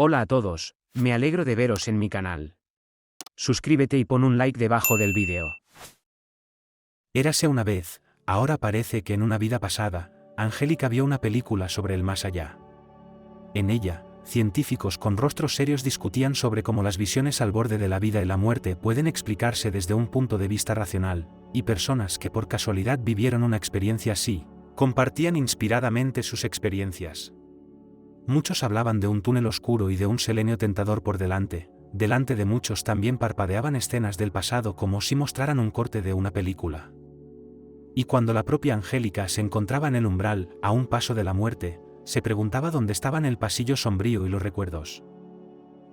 Hola a todos, me alegro de veros en mi canal. Suscríbete y pon un like debajo del vídeo. Érase una vez, ahora parece que en una vida pasada, Angélica vio una película sobre el más allá. En ella, científicos con rostros serios discutían sobre cómo las visiones al borde de la vida y la muerte pueden explicarse desde un punto de vista racional, y personas que por casualidad vivieron una experiencia así, compartían inspiradamente sus experiencias. Muchos hablaban de un túnel oscuro y de un selenio tentador por delante. Delante de muchos también parpadeaban escenas del pasado como si mostraran un corte de una película. Y cuando la propia Angélica se encontraba en el umbral, a un paso de la muerte, se preguntaba dónde estaban el pasillo sombrío y los recuerdos.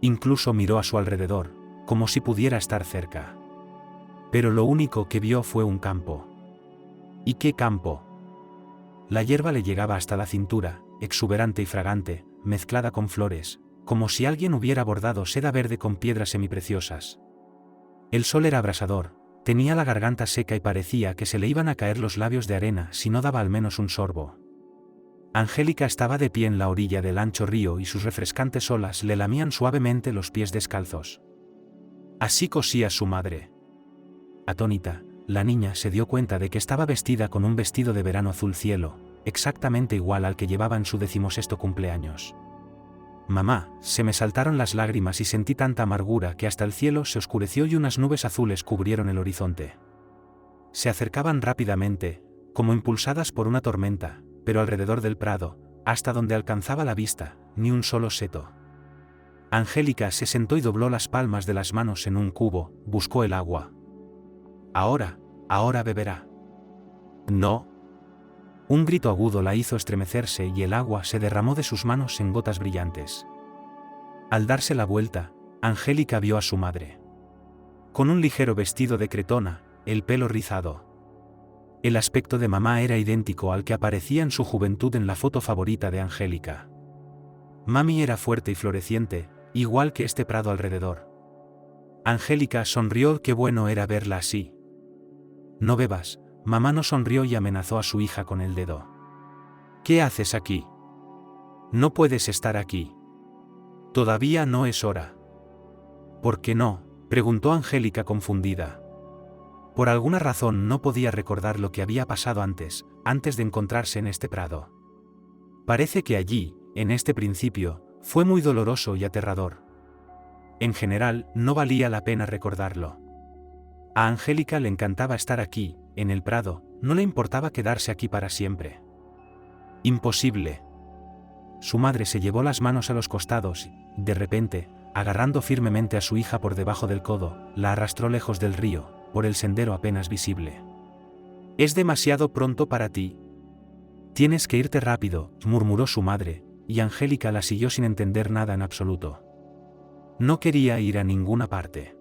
Incluso miró a su alrededor, como si pudiera estar cerca. Pero lo único que vio fue un campo. ¿Y qué campo? La hierba le llegaba hasta la cintura, exuberante y fragante, mezclada con flores, como si alguien hubiera bordado seda verde con piedras semipreciosas. El sol era abrasador, tenía la garganta seca y parecía que se le iban a caer los labios de arena si no daba al menos un sorbo. Angélica estaba de pie en la orilla del ancho río y sus refrescantes olas le lamían suavemente los pies descalzos. Así cosía su madre. Atónita, la niña se dio cuenta de que estaba vestida con un vestido de verano azul cielo, exactamente igual al que llevaba en su 16º cumpleaños. Mamá, se me saltaron las lágrimas y sentí tanta amargura que hasta el cielo se oscureció y unas nubes azules cubrieron el horizonte. Se acercaban rápidamente, como impulsadas por una tormenta, pero alrededor del prado, hasta donde alcanzaba la vista, ni un solo seto. Angélica se sentó y dobló las palmas de las manos en un cubo, buscó el agua. Ahora beberá. No. Un grito agudo la hizo estremecerse y el agua se derramó de sus manos en gotas brillantes. Al darse la vuelta, Angélica vio a su madre. Con un ligero vestido de cretona, el pelo rizado. El aspecto de mamá era idéntico al que aparecía en su juventud en la foto favorita de Angélica. Mami era fuerte y floreciente, igual que este prado alrededor. Angélica sonrió, qué bueno era verla así. No bebas. Mamá no sonrió y amenazó a su hija con el dedo. ¿Qué haces aquí? No puedes estar aquí. Todavía no es hora. ¿Por qué no?, preguntó Angélica confundida. Por alguna razón no podía recordar lo que había pasado antes de encontrarse en este prado. Parece que allí, en este principio, fue muy doloroso y aterrador. En general, no valía la pena recordarlo. A Angélica le encantaba estar aquí, en el prado, no le importaba quedarse aquí para siempre. Imposible. Su madre se llevó las manos a los costados y, de repente, agarrando firmemente a su hija por debajo del codo, la arrastró lejos del río, por el sendero apenas visible. Es demasiado pronto para ti. Tienes que irte rápido, murmuró su madre, y Angélica la siguió sin entender nada en absoluto. No quería ir a ninguna parte.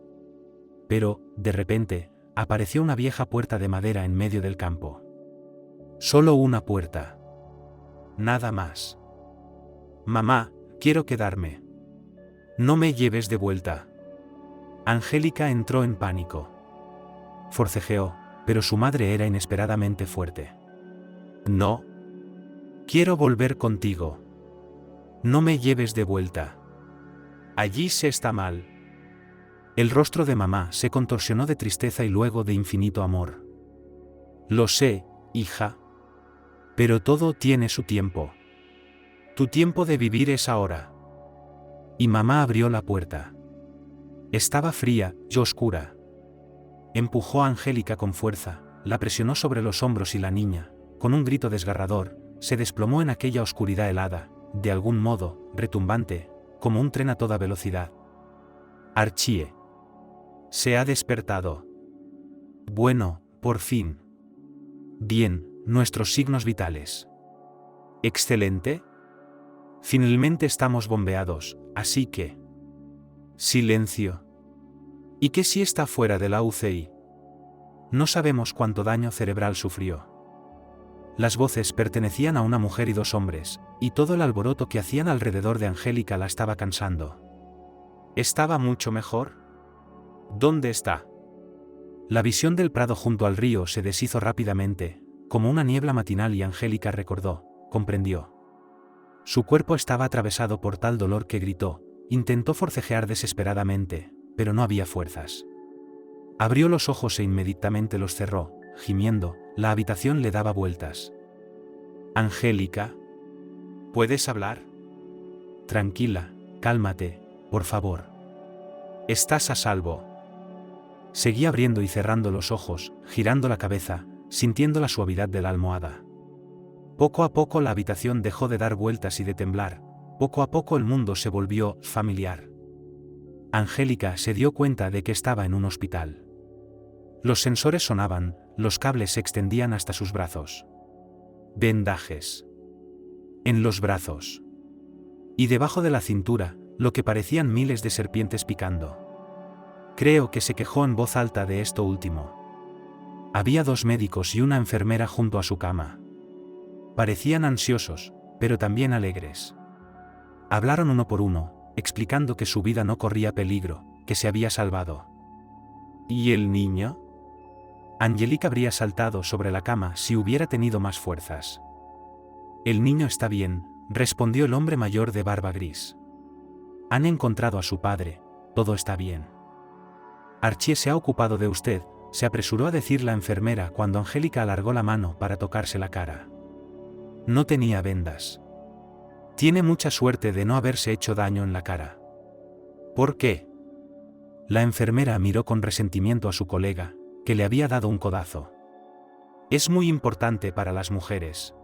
Pero, de repente, apareció una vieja puerta de madera en medio del campo. Solo una puerta. Nada más. Mamá, quiero quedarme. No me lleves de vuelta. Angélica entró en pánico. Forcejeó, pero su madre era inesperadamente fuerte. No. Quiero volver contigo. No me lleves de vuelta. Allí se está mal. El rostro de mamá se contorsionó de tristeza y luego de infinito amor. Lo sé, hija. Pero todo tiene su tiempo. Tu tiempo de vivir es ahora. Y mamá abrió la puerta. Estaba fría y oscura. Empujó a Angélica con fuerza, la presionó sobre los hombros y la niña, con un grito desgarrador, se desplomó en aquella oscuridad helada, de algún modo, retumbante, como un tren a toda velocidad. Archie. Se ha despertado. Bueno, por fin. Bien, nuestros signos vitales. Excelente. Finalmente estamos bombeados, así que... Silencio. ¿Y qué si está fuera de la UCI? No sabemos cuánto daño cerebral sufrió. Las voces pertenecían a una mujer y dos hombres, y todo el alboroto que hacían alrededor de Angélica la estaba cansando. ¿Estaba mucho mejor? ¿Dónde está? La visión del prado junto al río se deshizo rápidamente, como una niebla matinal y Angélica recordó, comprendió. Su cuerpo estaba atravesado por tal dolor que gritó, Intentó forcejear desesperadamente, pero no había fuerzas. Abrió los ojos e inmediatamente los cerró, gimiendo. La habitación le daba vueltas. Angélica, ¿puedes hablar? Tranquila, cálmate, por favor. Estás a salvo. Seguía abriendo y cerrando los ojos, girando la cabeza, sintiendo la suavidad de la almohada. Poco a poco la habitación dejó de dar vueltas y de temblar. Poco a poco el mundo se volvió familiar. Angélica se dio cuenta de que estaba en un hospital. Los sensores sonaban, los cables se extendían hasta sus brazos. Vendajes. En los brazos. Y debajo de la cintura, lo que parecían miles de serpientes picando. Creo que se quejó en voz alta de esto último. Había 2 médicos y una enfermera junto a su cama. Parecían ansiosos, pero también alegres. Hablaron uno por uno, explicando que su vida no corría peligro, que se había salvado. ¿Y el niño? Angélica habría saltado sobre la cama si hubiera tenido más fuerzas. El niño está bien, respondió el hombre mayor de barba gris. Han encontrado a su padre, todo está bien. Archie se ha ocupado de usted, se apresuró a decir la enfermera cuando Angélica alargó la mano para tocarse la cara. No tenía vendas. Tiene mucha suerte de no haberse hecho daño en la cara. ¿Por qué? La enfermera miró con resentimiento a su colega, que le había dado un codazo. Es muy importante para las mujeres.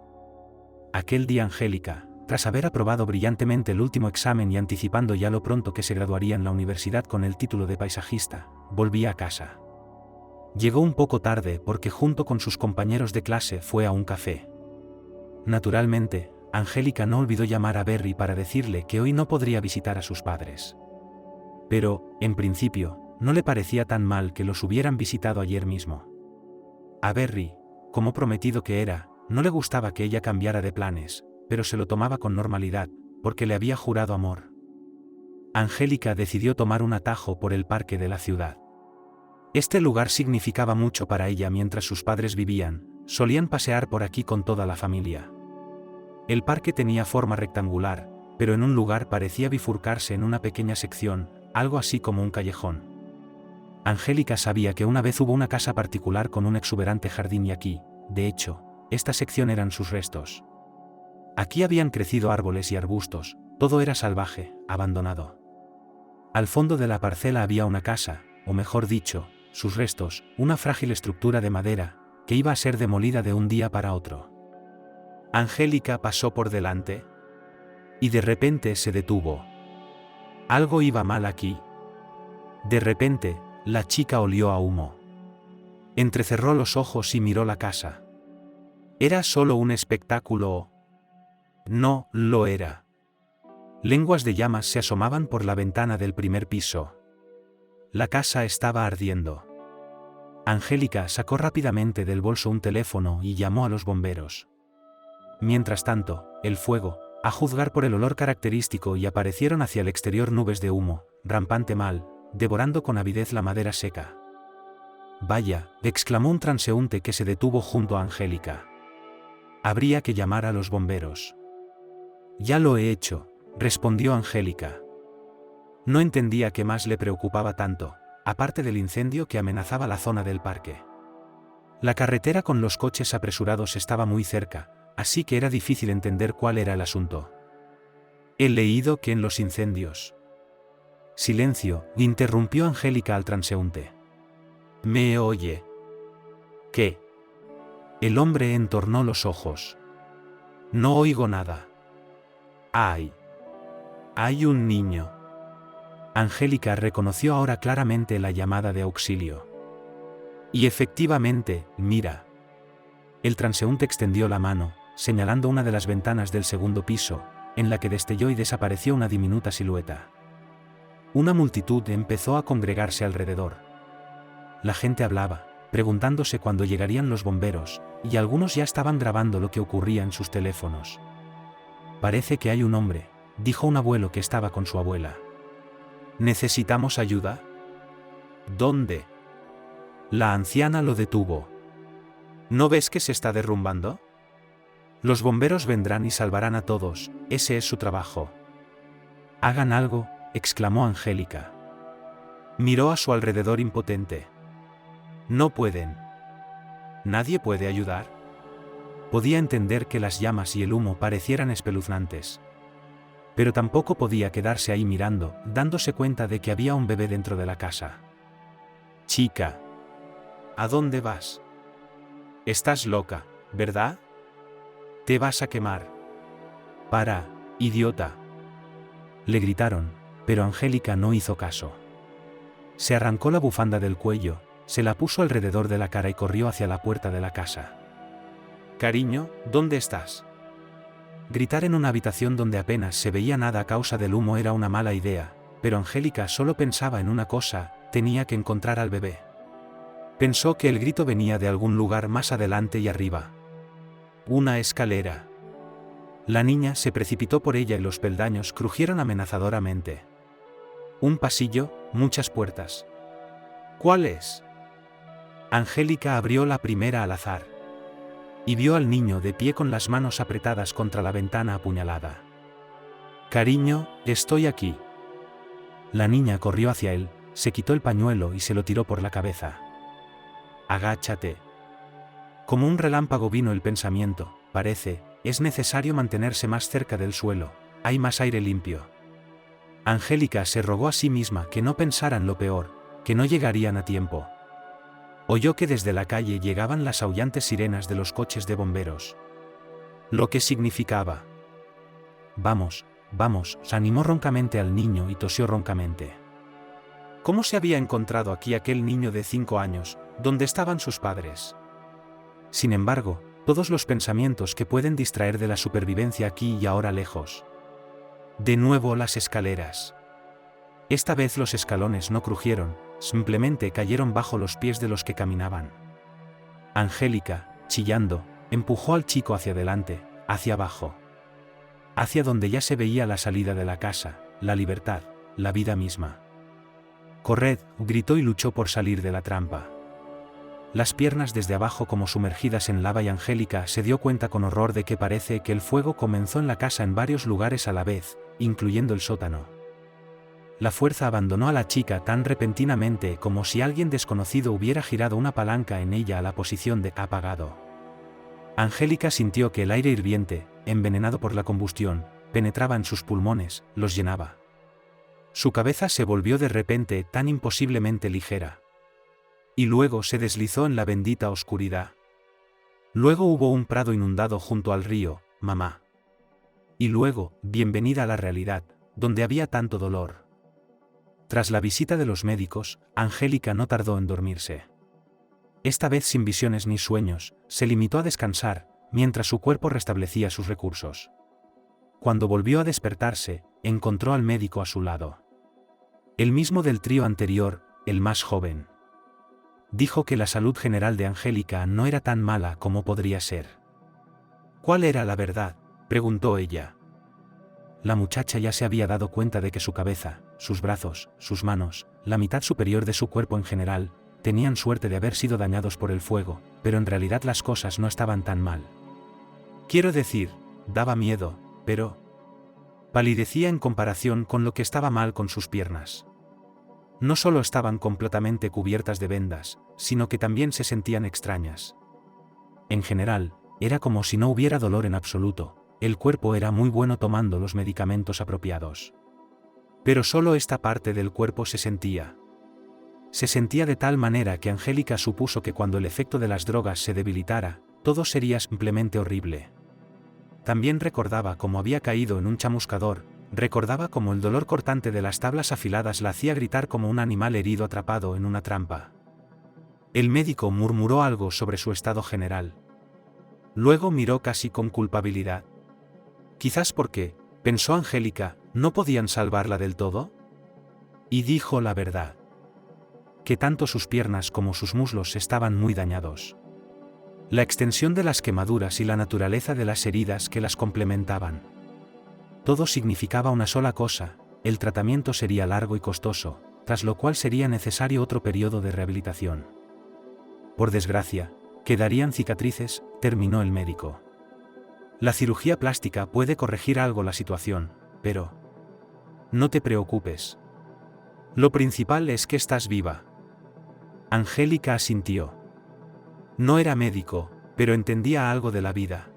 Aquel día Angélica, tras haber aprobado brillantemente el último examen y anticipando ya lo pronto que se graduaría en la universidad con el título de paisajista, volvía a casa. Llegó un poco tarde porque junto con sus compañeros de clase fue a un café. Naturalmente, Angélica no olvidó llamar a Berry para decirle que hoy no podría visitar a sus padres. Pero, en principio, no le parecía tan mal que los hubieran visitado ayer mismo. A Berry, como prometido que era, no le gustaba que ella cambiara de planes, pero se lo tomaba con normalidad, porque le había jurado amor. Angélica decidió tomar un atajo por el parque de la ciudad. Este lugar significaba mucho para ella mientras sus padres vivían, solían pasear por aquí con toda la familia. El parque tenía forma rectangular, pero en un lugar parecía bifurcarse en una pequeña sección, algo así como un callejón. Angélica sabía que una vez hubo una casa particular con un exuberante jardín y aquí, de hecho, esta sección eran sus restos. Aquí habían crecido árboles y arbustos, todo era salvaje, abandonado. Al fondo de la parcela había una casa, o mejor dicho, sus restos, una frágil estructura de madera, que iba a ser demolida de un día para otro. Angélica pasó por delante. Y de repente se detuvo. Algo iba mal aquí. De repente, la chica olió a humo. Entrecerró los ojos y miró la casa. ¿Era solo un espectáculo? No, lo era. Lenguas de llamas se asomaban por la ventana del primer piso. La casa estaba ardiendo. Angélica sacó rápidamente del bolso un teléfono y llamó a los bomberos. Mientras tanto, el fuego, a juzgar por el olor característico, y aparecieron hacia el exterior nubes de humo, rampante mal, devorando con avidez la madera seca. Vaya, exclamó un transeúnte que se detuvo junto a Angélica. Habría que llamar a los bomberos. Ya lo he hecho, respondió Angélica. No entendía qué más le preocupaba tanto, aparte del incendio que amenazaba la zona del parque. La carretera con los coches apresurados estaba muy cerca, así que era difícil entender cuál era el asunto. He leído que en los incendios. Silencio, interrumpió Angélica al transeúnte. ¿Me oye? ¿Qué? El hombre entornó los ojos. No oigo nada. ¡Ay! Hay un niño. Angélica reconoció ahora claramente la llamada de auxilio. Y efectivamente, mira. El transeúnte extendió la mano, señalando una de las ventanas del segundo piso, en la que destelló y desapareció una diminuta silueta. Una multitud empezó a congregarse alrededor. La gente hablaba, preguntándose cuándo llegarían los bomberos, y algunos ya estaban grabando lo que ocurría en sus teléfonos. Parece que hay un hombre, dijo un abuelo que estaba con su abuela. ¿Necesitamos ayuda? ¿Dónde? La anciana lo detuvo. ¿No ves que se está derrumbando? Los bomberos vendrán y salvarán a todos, ese es su trabajo. Hagan algo, exclamó Angélica. Miró a su alrededor impotente. No pueden. ¿Nadie puede ayudar? Podía entender que las llamas y el humo parecieran espeluznantes. Pero tampoco podía quedarse ahí mirando, dándose cuenta de que había un bebé dentro de la casa. Chica, ¿a dónde vas? Estás loca, ¿verdad? Te vas a quemar. Para, idiota. Le gritaron, pero Angélica no hizo caso. Se arrancó la bufanda del cuello, se la puso alrededor de la cara y corrió hacia la puerta de la casa. Cariño, ¿dónde estás? Gritar en una habitación donde apenas se veía nada a causa del humo era una mala idea, pero Angélica solo pensaba en una cosa: tenía que encontrar al bebé. Pensó que el grito venía de algún lugar más adelante y arriba. Una escalera. La niña se precipitó por ella y los peldaños crujieron amenazadoramente. Un pasillo, muchas puertas. ¿Cuál es? Angélica abrió la primera al azar. Y vio al niño de pie con las manos apretadas contra la ventana apuñalada. Cariño, estoy aquí. La niña corrió hacia él, se quitó el pañuelo y se lo tiró por la cabeza. Agáchate. Como un relámpago vino el pensamiento: es necesario mantenerse más cerca del suelo, hay más aire limpio. Angélica se rogó a sí misma que no pensaran lo peor, que no llegarían a tiempo. Oyó que desde la calle llegaban las aullantes sirenas de los coches de bomberos. Lo que significaba. Vamos, vamos, se animó roncamente al niño y tosió roncamente. ¿Cómo se había encontrado aquí aquel niño de 5 años, donde estaban sus padres? Sin embargo, todos los pensamientos que pueden distraer de la supervivencia aquí y ahora lejos. De nuevo las escaleras. Esta vez los escalones no crujieron, simplemente cayeron bajo los pies de los que caminaban. Angélica, chillando, empujó al chico hacia adelante, hacia abajo. Hacia donde ya se veía la salida de la casa, la libertad, la vida misma. Corred, gritó y luchó por salir de la trampa. Las piernas desde abajo como sumergidas en lava y Angélica se dio cuenta con horror de que parece que el fuego comenzó en la casa en varios lugares a la vez, incluyendo el sótano. La fuerza abandonó a la chica tan repentinamente como si alguien desconocido hubiera girado una palanca en ella a la posición de apagado. Angélica sintió que el aire hirviente, envenenado por la combustión, penetraba en sus pulmones, los llenaba. Su cabeza se volvió de repente tan imposiblemente ligera. Y luego se deslizó en la bendita oscuridad. Luego hubo un prado inundado junto al río, mamá. Y luego, bienvenida a la realidad, donde había tanto dolor. Tras la visita de los médicos, Angélica no tardó en dormirse. Esta vez sin visiones ni sueños, se limitó a descansar, mientras su cuerpo restablecía sus recursos. Cuando volvió a despertarse, encontró al médico a su lado. El mismo del trío anterior, el más joven. Dijo que la salud general de Angélica no era tan mala como podría ser. ¿Cuál era la verdad?, preguntó ella. La muchacha ya se había dado cuenta de que su cabeza, sus brazos, sus manos, la mitad superior de su cuerpo en general, tenían suerte de haber sido dañados por el fuego, pero en realidad las cosas no estaban tan mal. Quiero decir, daba miedo, pero palidecía en comparación con lo que estaba mal con sus piernas. No solo estaban completamente cubiertas de vendas, sino que también se sentían extrañas. En general, era como si no hubiera dolor en absoluto, el cuerpo era muy bueno tomando los medicamentos apropiados. Pero solo esta parte del cuerpo se sentía. Se sentía de tal manera que Angélica supuso que cuando el efecto de las drogas se debilitara, todo sería simplemente horrible. También recordaba cómo había caído en un chamuscador, recordaba cómo el dolor cortante de las tablas afiladas la hacía gritar como un animal herido atrapado en una trampa. El médico murmuró algo sobre su estado general. Luego miró casi con culpabilidad. Quizás porque, pensó Angélica, ¿no podían salvarla del todo? Y dijo la verdad. Que tanto sus piernas como sus muslos estaban muy dañados. La extensión de las quemaduras y la naturaleza de las heridas que las complementaban. Todo significaba una sola cosa: el tratamiento sería largo y costoso, tras lo cual sería necesario otro periodo de rehabilitación. Por desgracia, quedarían cicatrices, terminó el médico. La cirugía plástica puede corregir algo la situación, pero No te preocupes. Lo principal es que estás viva. Angélica asintió. No era médico, pero entendía algo de la vida.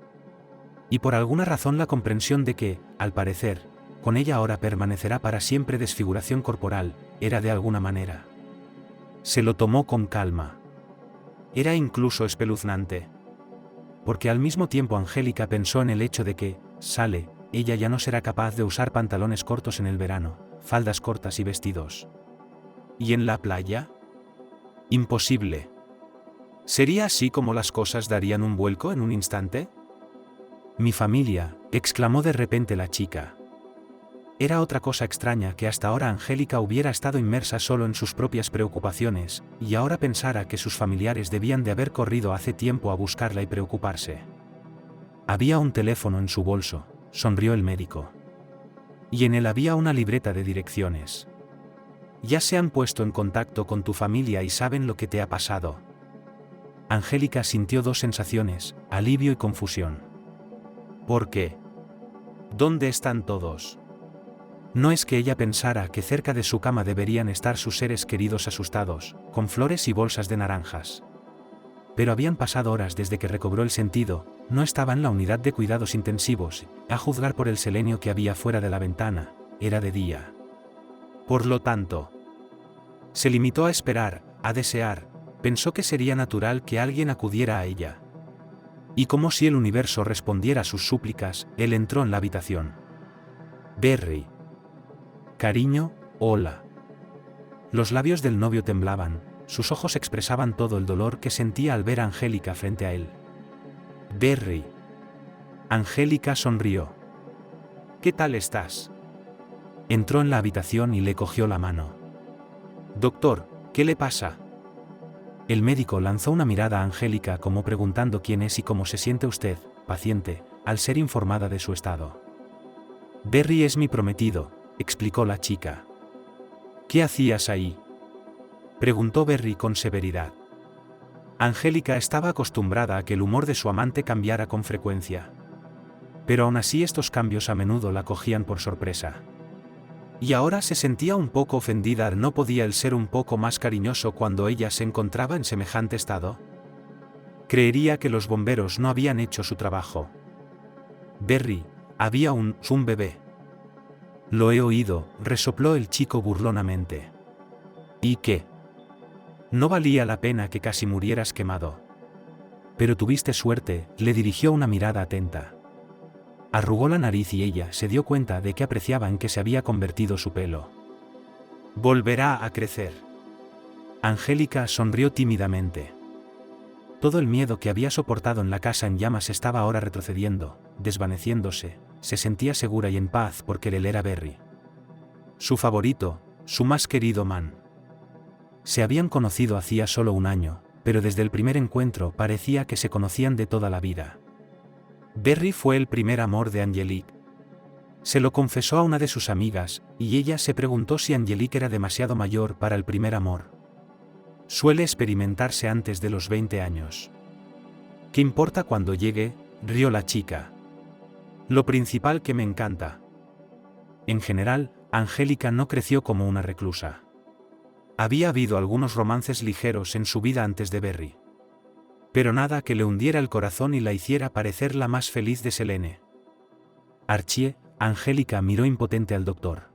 Y por alguna razón la comprensión de que, al parecer, con ella ahora permanecerá para siempre desfiguración corporal, era de alguna manera. Se lo tomó con calma. Era incluso espeluznante. Porque al mismo tiempo Angélica pensó en el hecho de que, ella ya no será capaz de usar pantalones cortos en el verano, faldas cortas y vestidos. ¿Y en la playa? Imposible. ¿Sería así como las cosas darían un vuelco en un instante? Mi familia, exclamó de repente la chica. Era otra cosa extraña que hasta ahora Angélica hubiera estado inmersa solo en sus propias preocupaciones, y ahora pensara que sus familiares debían de haber corrido hace tiempo a buscarla y preocuparse. Había un teléfono en su bolso, sonrió el médico. Y en él había una libreta de direcciones. Ya se han puesto en contacto con tu familia y saben lo que te ha pasado. Angélica sintió dos sensaciones, alivio y confusión. ¿Por qué? ¿Dónde están todos? No es que ella pensara que cerca de su cama deberían estar sus seres queridos asustados, con flores y bolsas de naranjas. Pero habían pasado horas desde que recobró el sentido, no estaba en la unidad de cuidados intensivos, a juzgar por el selenio que había fuera de la ventana, era de día. Por lo tanto, se limitó a esperar, a desear, pensó que sería natural que alguien acudiera a ella. Y como si el universo respondiera a sus súplicas, él entró en la habitación. Berry. Cariño, hola. Los labios del novio temblaban, sus ojos expresaban todo el dolor que sentía al ver a Angélica frente a él. Berry. Angélica sonrió. ¿Qué tal estás? Entró en la habitación y le cogió la mano. Doctor, ¿qué le pasa? El médico lanzó una mirada a Angélica como preguntando quién es y cómo se siente usted, paciente, al ser informada de su estado. Berry es mi prometido, explicó la chica. ¿Qué hacías ahí? Preguntó Berry con severidad. Angélica estaba acostumbrada a que el humor de su amante cambiara con frecuencia. Pero aún así estos cambios a menudo la cogían por sorpresa. Y ahora se sentía un poco ofendida. ¿No podía él ser un poco más cariñoso cuando ella se encontraba en semejante estado? Creería que los bomberos no habían hecho su trabajo. Berry, había un bebé. Lo he oído, resopló el chico burlonamente. ¿Y qué? No valía la pena que casi murieras quemado. Pero tuviste suerte, le dirigió una mirada atenta. Arrugó la nariz y ella se dio cuenta de que apreciaba en que se había convertido su pelo. Volverá a crecer. Angélica sonrió tímidamente. Todo el miedo que había soportado en la casa en llamas estaba ahora retrocediendo, desvaneciéndose, se sentía segura y en paz porque él era Berry. Su favorito, su más querido man. Se habían conocido hacía solo un año, pero desde el primer encuentro parecía que se conocían de toda la vida. Berry fue el primer amor de Angelique. Se lo confesó a una de sus amigas, y ella se preguntó si Angelique era demasiado mayor para el primer amor. Suele experimentarse antes de los 20 años. ¿Qué importa cuando llegue?, rió la chica. Lo principal que me encanta. En general, Angélica no creció como una reclusa. Había habido algunos romances ligeros en su vida antes de Berry. Pero nada que le hundiera el corazón y la hiciera parecer la más feliz de Selene. Archie, Angélica miró impotente al doctor.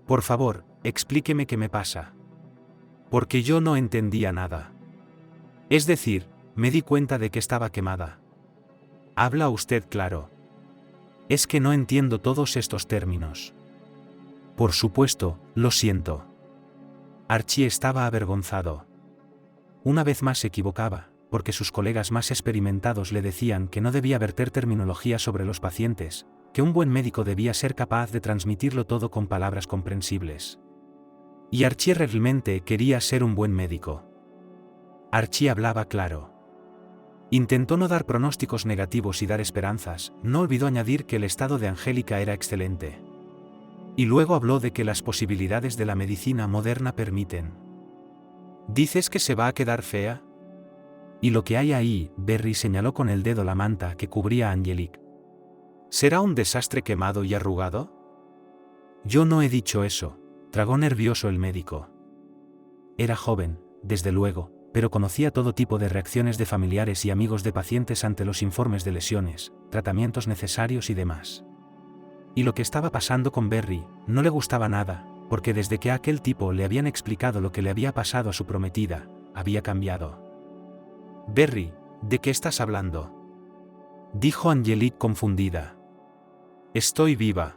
Por favor, explíqueme qué me pasa. Porque yo no entendía nada. Es decir, me di cuenta de que estaba quemada. Habla usted claro. Es que no entiendo todos estos términos. Por supuesto, lo siento. Archie estaba avergonzado. Una vez más se equivocaba, porque sus colegas más experimentados le decían que no debía verter terminología sobre los pacientes, que un buen médico debía ser capaz de transmitirlo todo con palabras comprensibles. Y Archie realmente quería ser un buen médico. Archie hablaba claro. Intentó no dar pronósticos negativos y dar esperanzas, no olvidó añadir que el estado de Angélica era excelente. Y luego habló de que las posibilidades de la medicina moderna permiten. ¿Dices que se va a quedar fea? Y lo que hay ahí, Berry señaló con el dedo la manta que cubría a Angelique. ¿Será un desastre quemado y arrugado? Yo no he dicho eso, tragó nervioso el médico. Era joven, desde luego, pero conocía todo tipo de reacciones de familiares y amigos de pacientes ante los informes de lesiones, tratamientos necesarios y demás. Y lo que estaba pasando con Berry no le gustaba nada, porque desde que a aquel tipo le habían explicado lo que le había pasado a su prometida, había cambiado. «Berry, ¿de qué estás hablando?», dijo Angelique confundida. «Estoy viva».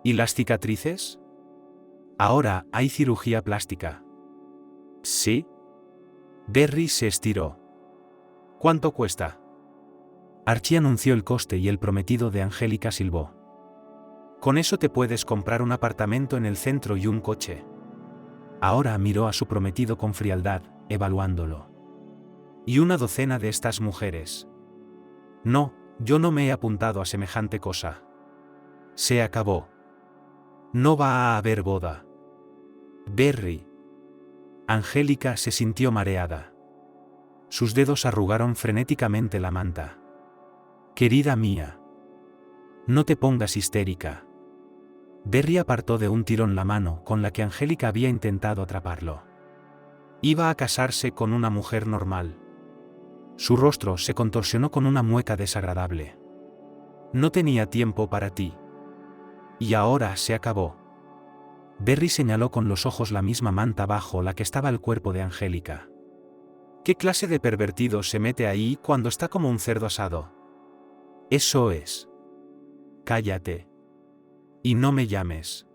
«¿Y las cicatrices?». «Ahora hay cirugía plástica». «¿Sí?». Berry se estiró. «¿Cuánto cuesta?». Archie anunció el coste y el prometido de Angélica silbó. «Con eso te puedes comprar un apartamento en el centro y un coche». Ahora miró a su prometido con frialdad, evaluándolo. «¿Y una docena de estas mujeres?». «No, yo no me he apuntado a semejante cosa». «Se acabó. No va a haber boda». «Berry». Angélica se sintió mareada. Sus dedos arrugaron frenéticamente la manta. «Querida mía. No te pongas histérica». Berry apartó de un tirón la mano con la que Angélica había intentado atraparlo. Iba a casarse con una mujer normal. Su rostro se contorsionó con una mueca desagradable. «No tenía tiempo para ti. Y ahora se acabó». Berry señaló con los ojos la misma manta bajo la que estaba el cuerpo de Angélica. «¿Qué clase de pervertido se mete ahí cuando está como un cerdo asado?». «Eso es». «Cállate. Y no me llames».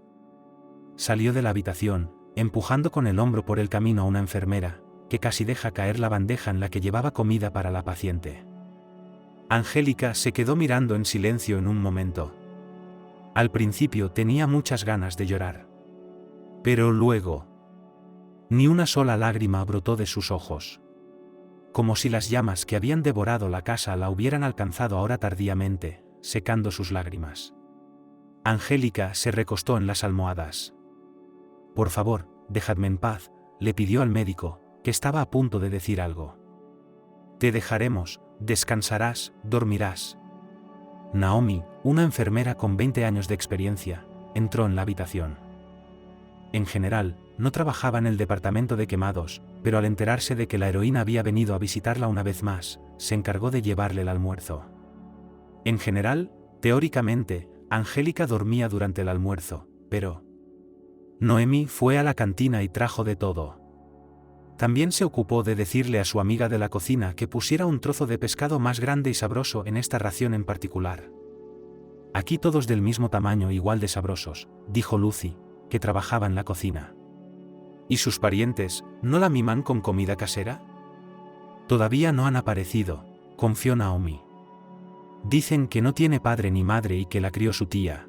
Salió de la habitación, empujando con el hombro por el camino a una enfermera, que casi deja caer la bandeja en la que llevaba comida para la paciente. Angélica se quedó mirando en silencio en un momento. Al principio tenía muchas ganas de llorar. Pero luego, ni una sola lágrima brotó de sus ojos. Como si las llamas que habían devorado la casa la hubieran alcanzado ahora tardíamente, secando sus lágrimas. Angélica se recostó en las almohadas. «Por favor, dejadme en paz», le pidió al médico, que estaba a punto de decir algo. «Te dejaremos, descansarás, dormirás». Naomi, una enfermera con 20 años de experiencia, entró en la habitación. En general, no trabajaba en el departamento de quemados, pero al enterarse de que la heroína había venido a visitarla una vez más, se encargó de llevarle el almuerzo. En general, teóricamente, Angélica dormía durante el almuerzo, pero Noemi fue a la cantina y trajo de todo. También se ocupó de decirle a su amiga de la cocina que pusiera un trozo de pescado más grande y sabroso en esta ración en particular. «Aquí todos del mismo tamaño, igual de sabrosos», dijo Lucy, que trabajaba en la cocina. «¿Y sus parientes no la miman con comida casera?». «Todavía no han aparecido», confió Naomi. «Dicen que no tiene padre ni madre y que la crió su tía».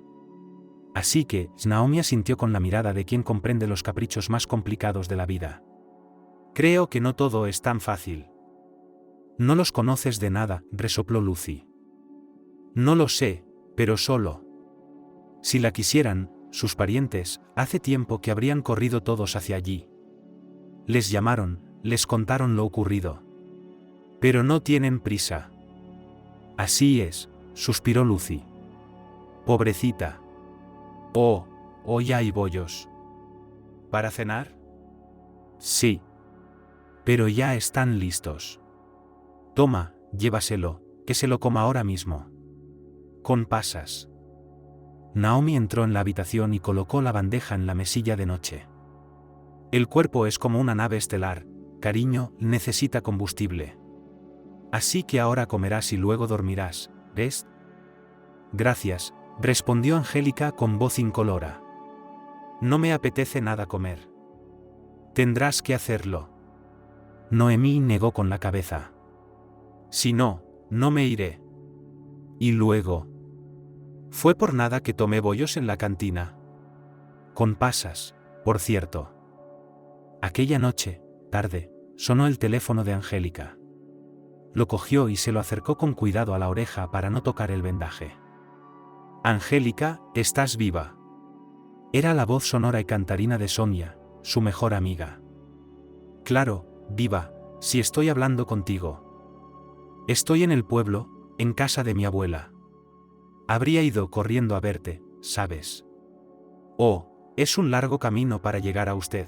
Así que, Naomi asintió con la mirada de quien comprende los caprichos más complicados de la vida. «Creo que no todo es tan fácil». «No los conoces de nada», resopló Lucy. «No lo sé, pero solo. Si la quisieran, sus parientes, hace tiempo que habrían corrido todos hacia allí. Les llamaron, les contaron lo ocurrido. Pero no tienen prisa». «Así es», suspiró Lucy. «Pobrecita». «Oh, ya hay bollos». «¿Para cenar?». «Sí. Pero ya están listos». «Toma, llévaselo, que se lo coma ahora mismo». «Con pasas». Naomi entró en la habitación y colocó la bandeja en la mesilla de noche. «El cuerpo es como una nave estelar, cariño, necesita combustible. Así que ahora comerás y luego dormirás, ¿ves?». «Gracias», respondió Angélica con voz incolora. «No me apetece nada comer». «Tendrás que hacerlo». Noemí negó con la cabeza. «Si no, no me iré». «Y luego?». «Fue por nada que tomé bollos en la cantina». «Con pasas, por cierto». Aquella noche, tarde, sonó el teléfono de Angélica. Lo cogió y se lo acercó con cuidado a la oreja para no tocar el vendaje. «Angélica, ¿estás viva?». Era la voz sonora y cantarina de Sonia, su mejor amiga. «Claro, viva, si estoy hablando contigo. Estoy en el pueblo, en casa de mi abuela. Habría ido corriendo a verte, ¿sabes?». Oh, es un largo camino para llegar a usted.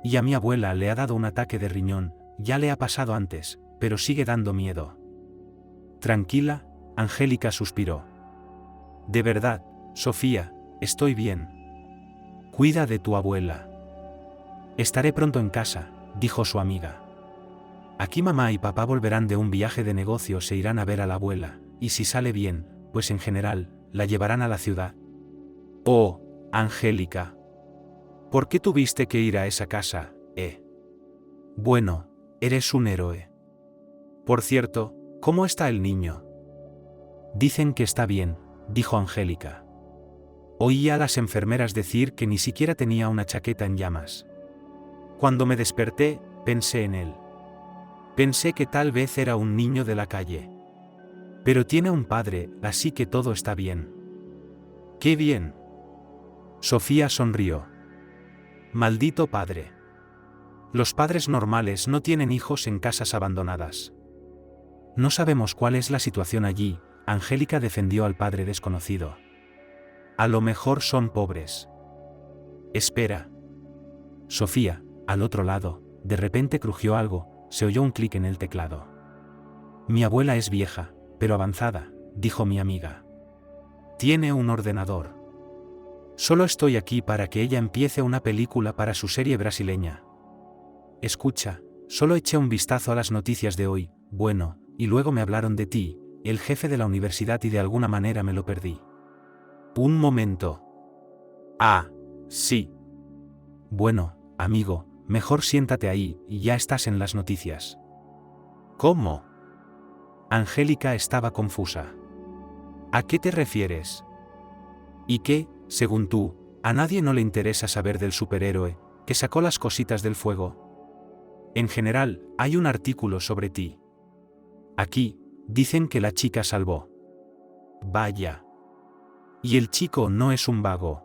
Y a mi abuela le ha dado un ataque de riñón, ya le ha pasado antes, pero sigue dando miedo. Tranquila, Angélica suspiró. De verdad, Sofía, estoy bien. Cuida de tu abuela. Estaré pronto en casa, dijo su amiga. Aquí mamá y papá volverán de un viaje de negocios e irán a ver a la abuela, y si sale bien, pues en general, la llevarán a la ciudad. Oh, Angélica. ¿Por qué tuviste que ir a esa casa, Bueno, eres un héroe. Por cierto, ¿cómo está el niño? Dicen que está bien, dijo Angélica. Oí a las enfermeras decir que ni siquiera tenía una chaqueta en llamas. Cuando me desperté, pensé en él. Pensé que tal vez era un niño de la calle. Pero tiene un padre, así que todo está bien. ¡Qué bien! Sofía sonrió. Maldito padre. Los padres normales no tienen hijos en casas abandonadas. No sabemos cuál es la situación allí, Angélica defendió al padre desconocido. A lo mejor son pobres. Espera. Sofía, al otro lado, de repente crujió algo, se oyó un clic en el teclado. Mi abuela es vieja, pero avanzada, dijo mi amiga. Tiene un ordenador. Solo estoy aquí para que ella empiece una película para su serie brasileña. Escucha, solo eché un vistazo a las noticias de hoy, bueno, y luego me hablaron de ti, el jefe de la universidad y de alguna manera me lo perdí. Un momento. Ah, sí. Bueno, amigo, mejor siéntate ahí, y ya estás en las noticias. ¿Cómo? Angélica estaba confusa. ¿A qué te refieres? ¿Y qué, según tú, a nadie no le interesa saber del superhéroe, que sacó las cositas del fuego? En general, hay un artículo sobre ti. Aquí, dicen que la chica salvó. Vaya. Y el chico no es un vago.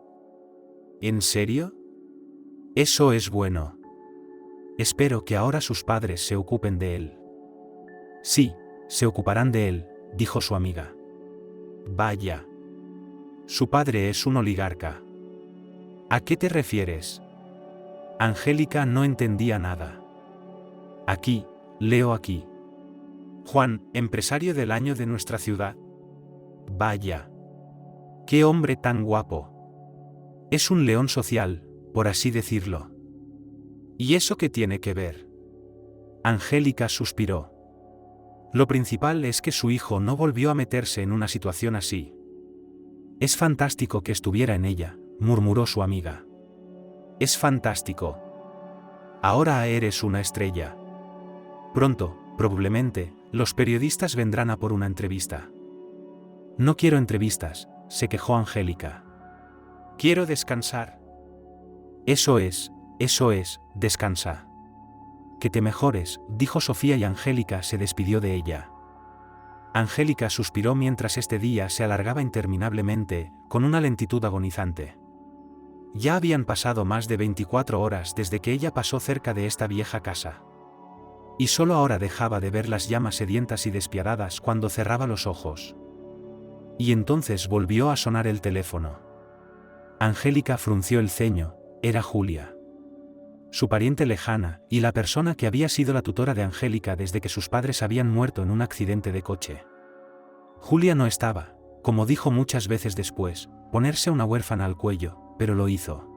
¿En serio? Eso es bueno. Espero que ahora sus padres se ocupen de él. Sí, se ocuparán de él, dijo su amiga. Vaya. Su padre es un oligarca. ¿A qué te refieres? Angélica no entendía nada. Aquí, leo aquí. Juan, empresario del año de nuestra ciudad. Vaya. ¡Qué hombre tan guapo! Es un león social, por así decirlo. ¿Y eso qué tiene que ver? Angélica suspiró. Lo principal es que su hijo no volvió a meterse en una situación así. Es fantástico que estuviera en ella, murmuró su amiga. Es fantástico. Ahora eres una estrella. Pronto, probablemente, los periodistas vendrán a por una entrevista. No quiero entrevistas, se quejó Angélica. Quiero descansar. Eso es, descansa. Que te mejores, dijo Sofía y Angélica se despidió de ella. Angélica suspiró mientras este día se alargaba interminablemente, con una lentitud agonizante. Ya habían pasado más de 24 horas desde que ella pasó cerca de esta vieja casa. Y solo ahora dejaba de ver las llamas sedientas y despiadadas cuando cerraba los ojos. Y entonces volvió a sonar el teléfono. Angélica frunció el ceño, era Julia. Su pariente lejana, y la persona que había sido la tutora de Angélica desde que sus padres habían muerto en un accidente de coche. Julia no estaba, como dijo muchas veces después, ponerse una huérfana al cuello, pero lo hizo.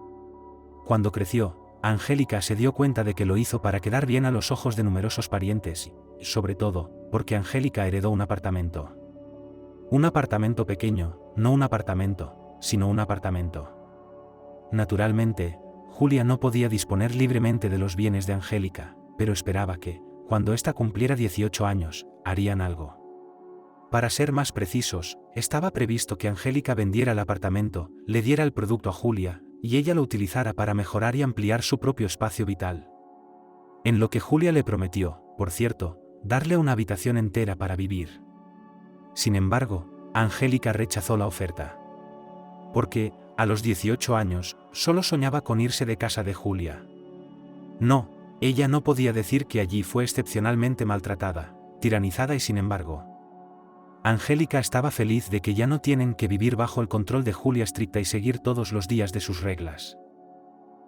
Cuando creció, Angélica se dio cuenta de que lo hizo para quedar bien a los ojos de numerosos parientes y, sobre todo, porque Angélica heredó un apartamento. Un apartamento pequeño, no un apartamento, sino un apartamento. Naturalmente, Julia no podía disponer libremente de los bienes de Angélica, pero esperaba que, cuando ésta cumpliera 18 años, harían algo. Para ser más precisos, estaba previsto que Angélica vendiera el apartamento, le diera el producto a Julia, y ella lo utilizara para mejorar y ampliar su propio espacio vital. En lo que Julia le prometió, por cierto, darle una habitación entera para vivir. Sin embargo, Angélica rechazó la oferta. Porque, a los 18 años, solo soñaba con irse de casa de Julia. No, ella no podía decir que allí fue excepcionalmente maltratada, tiranizada y sin embargo. Angélica estaba feliz de que ya no tienen que vivir bajo el control de Julia estricta y seguir todos los días de sus reglas.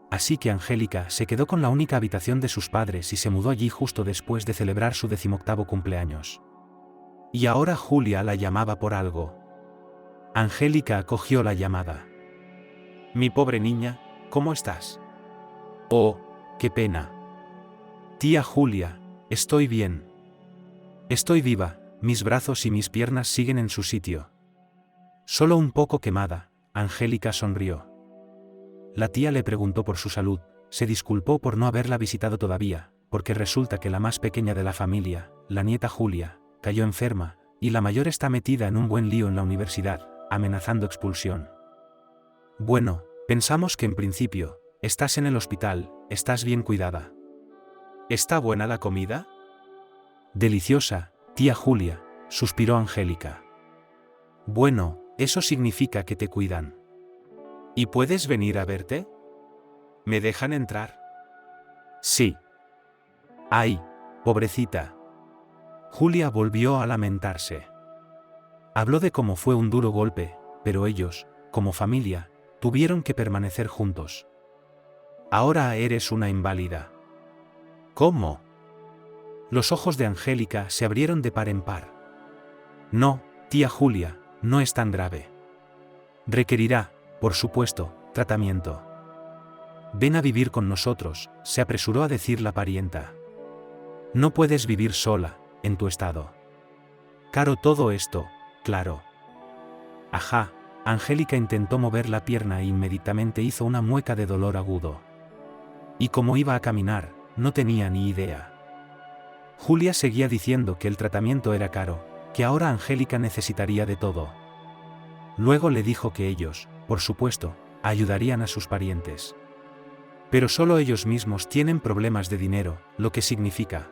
Así que Angélica se quedó con la única habitación de sus padres y se mudó allí justo después de celebrar su 18º cumpleaños. Y ahora Julia la llamaba por algo. Angélica cogió la llamada. «Mi pobre niña, ¿cómo estás?» «Oh, qué pena. Tía Julia, estoy bien. Estoy viva, mis brazos y mis piernas siguen en su sitio. Solo un poco quemada», Angélica sonrió. La tía le preguntó por su salud, se disculpó por no haberla visitado todavía, porque resulta que la más pequeña de la familia, la nieta Julia, cayó enferma, y la mayor está metida en un buen lío en la universidad, amenazando expulsión. «Bueno, pensamos que en principio, estás en el hospital, estás bien cuidada». «¿Está buena la comida?» «Deliciosa, tía Julia», suspiró Angélica. «Bueno, eso significa que te cuidan». «¿Y puedes venir a verte? ¿Me dejan entrar?» «Sí». «Ay, pobrecita». Julia volvió a lamentarse. Habló de cómo fue un duro golpe, pero ellos, como familia, tuvieron que permanecer juntos. «Ahora eres una inválida». «¿Cómo?» Los ojos de Angélica se abrieron de par en par. «No, tía Julia, no es tan grave. Requerirá, por supuesto, tratamiento. Ven a vivir con nosotros», se apresuró a decir la parienta. «No puedes vivir sola, en tu estado». «Caro todo esto, claro». «Ajá», Angélica intentó mover la pierna e inmediatamente hizo una mueca de dolor agudo. Y como iba a caminar, no tenía ni idea. Julia seguía diciendo que el tratamiento era caro, que ahora Angélica necesitaría de todo. Luego le dijo que ellos, por supuesto, ayudarían a sus parientes. Pero solo ellos mismos tienen problemas de dinero, lo que significa: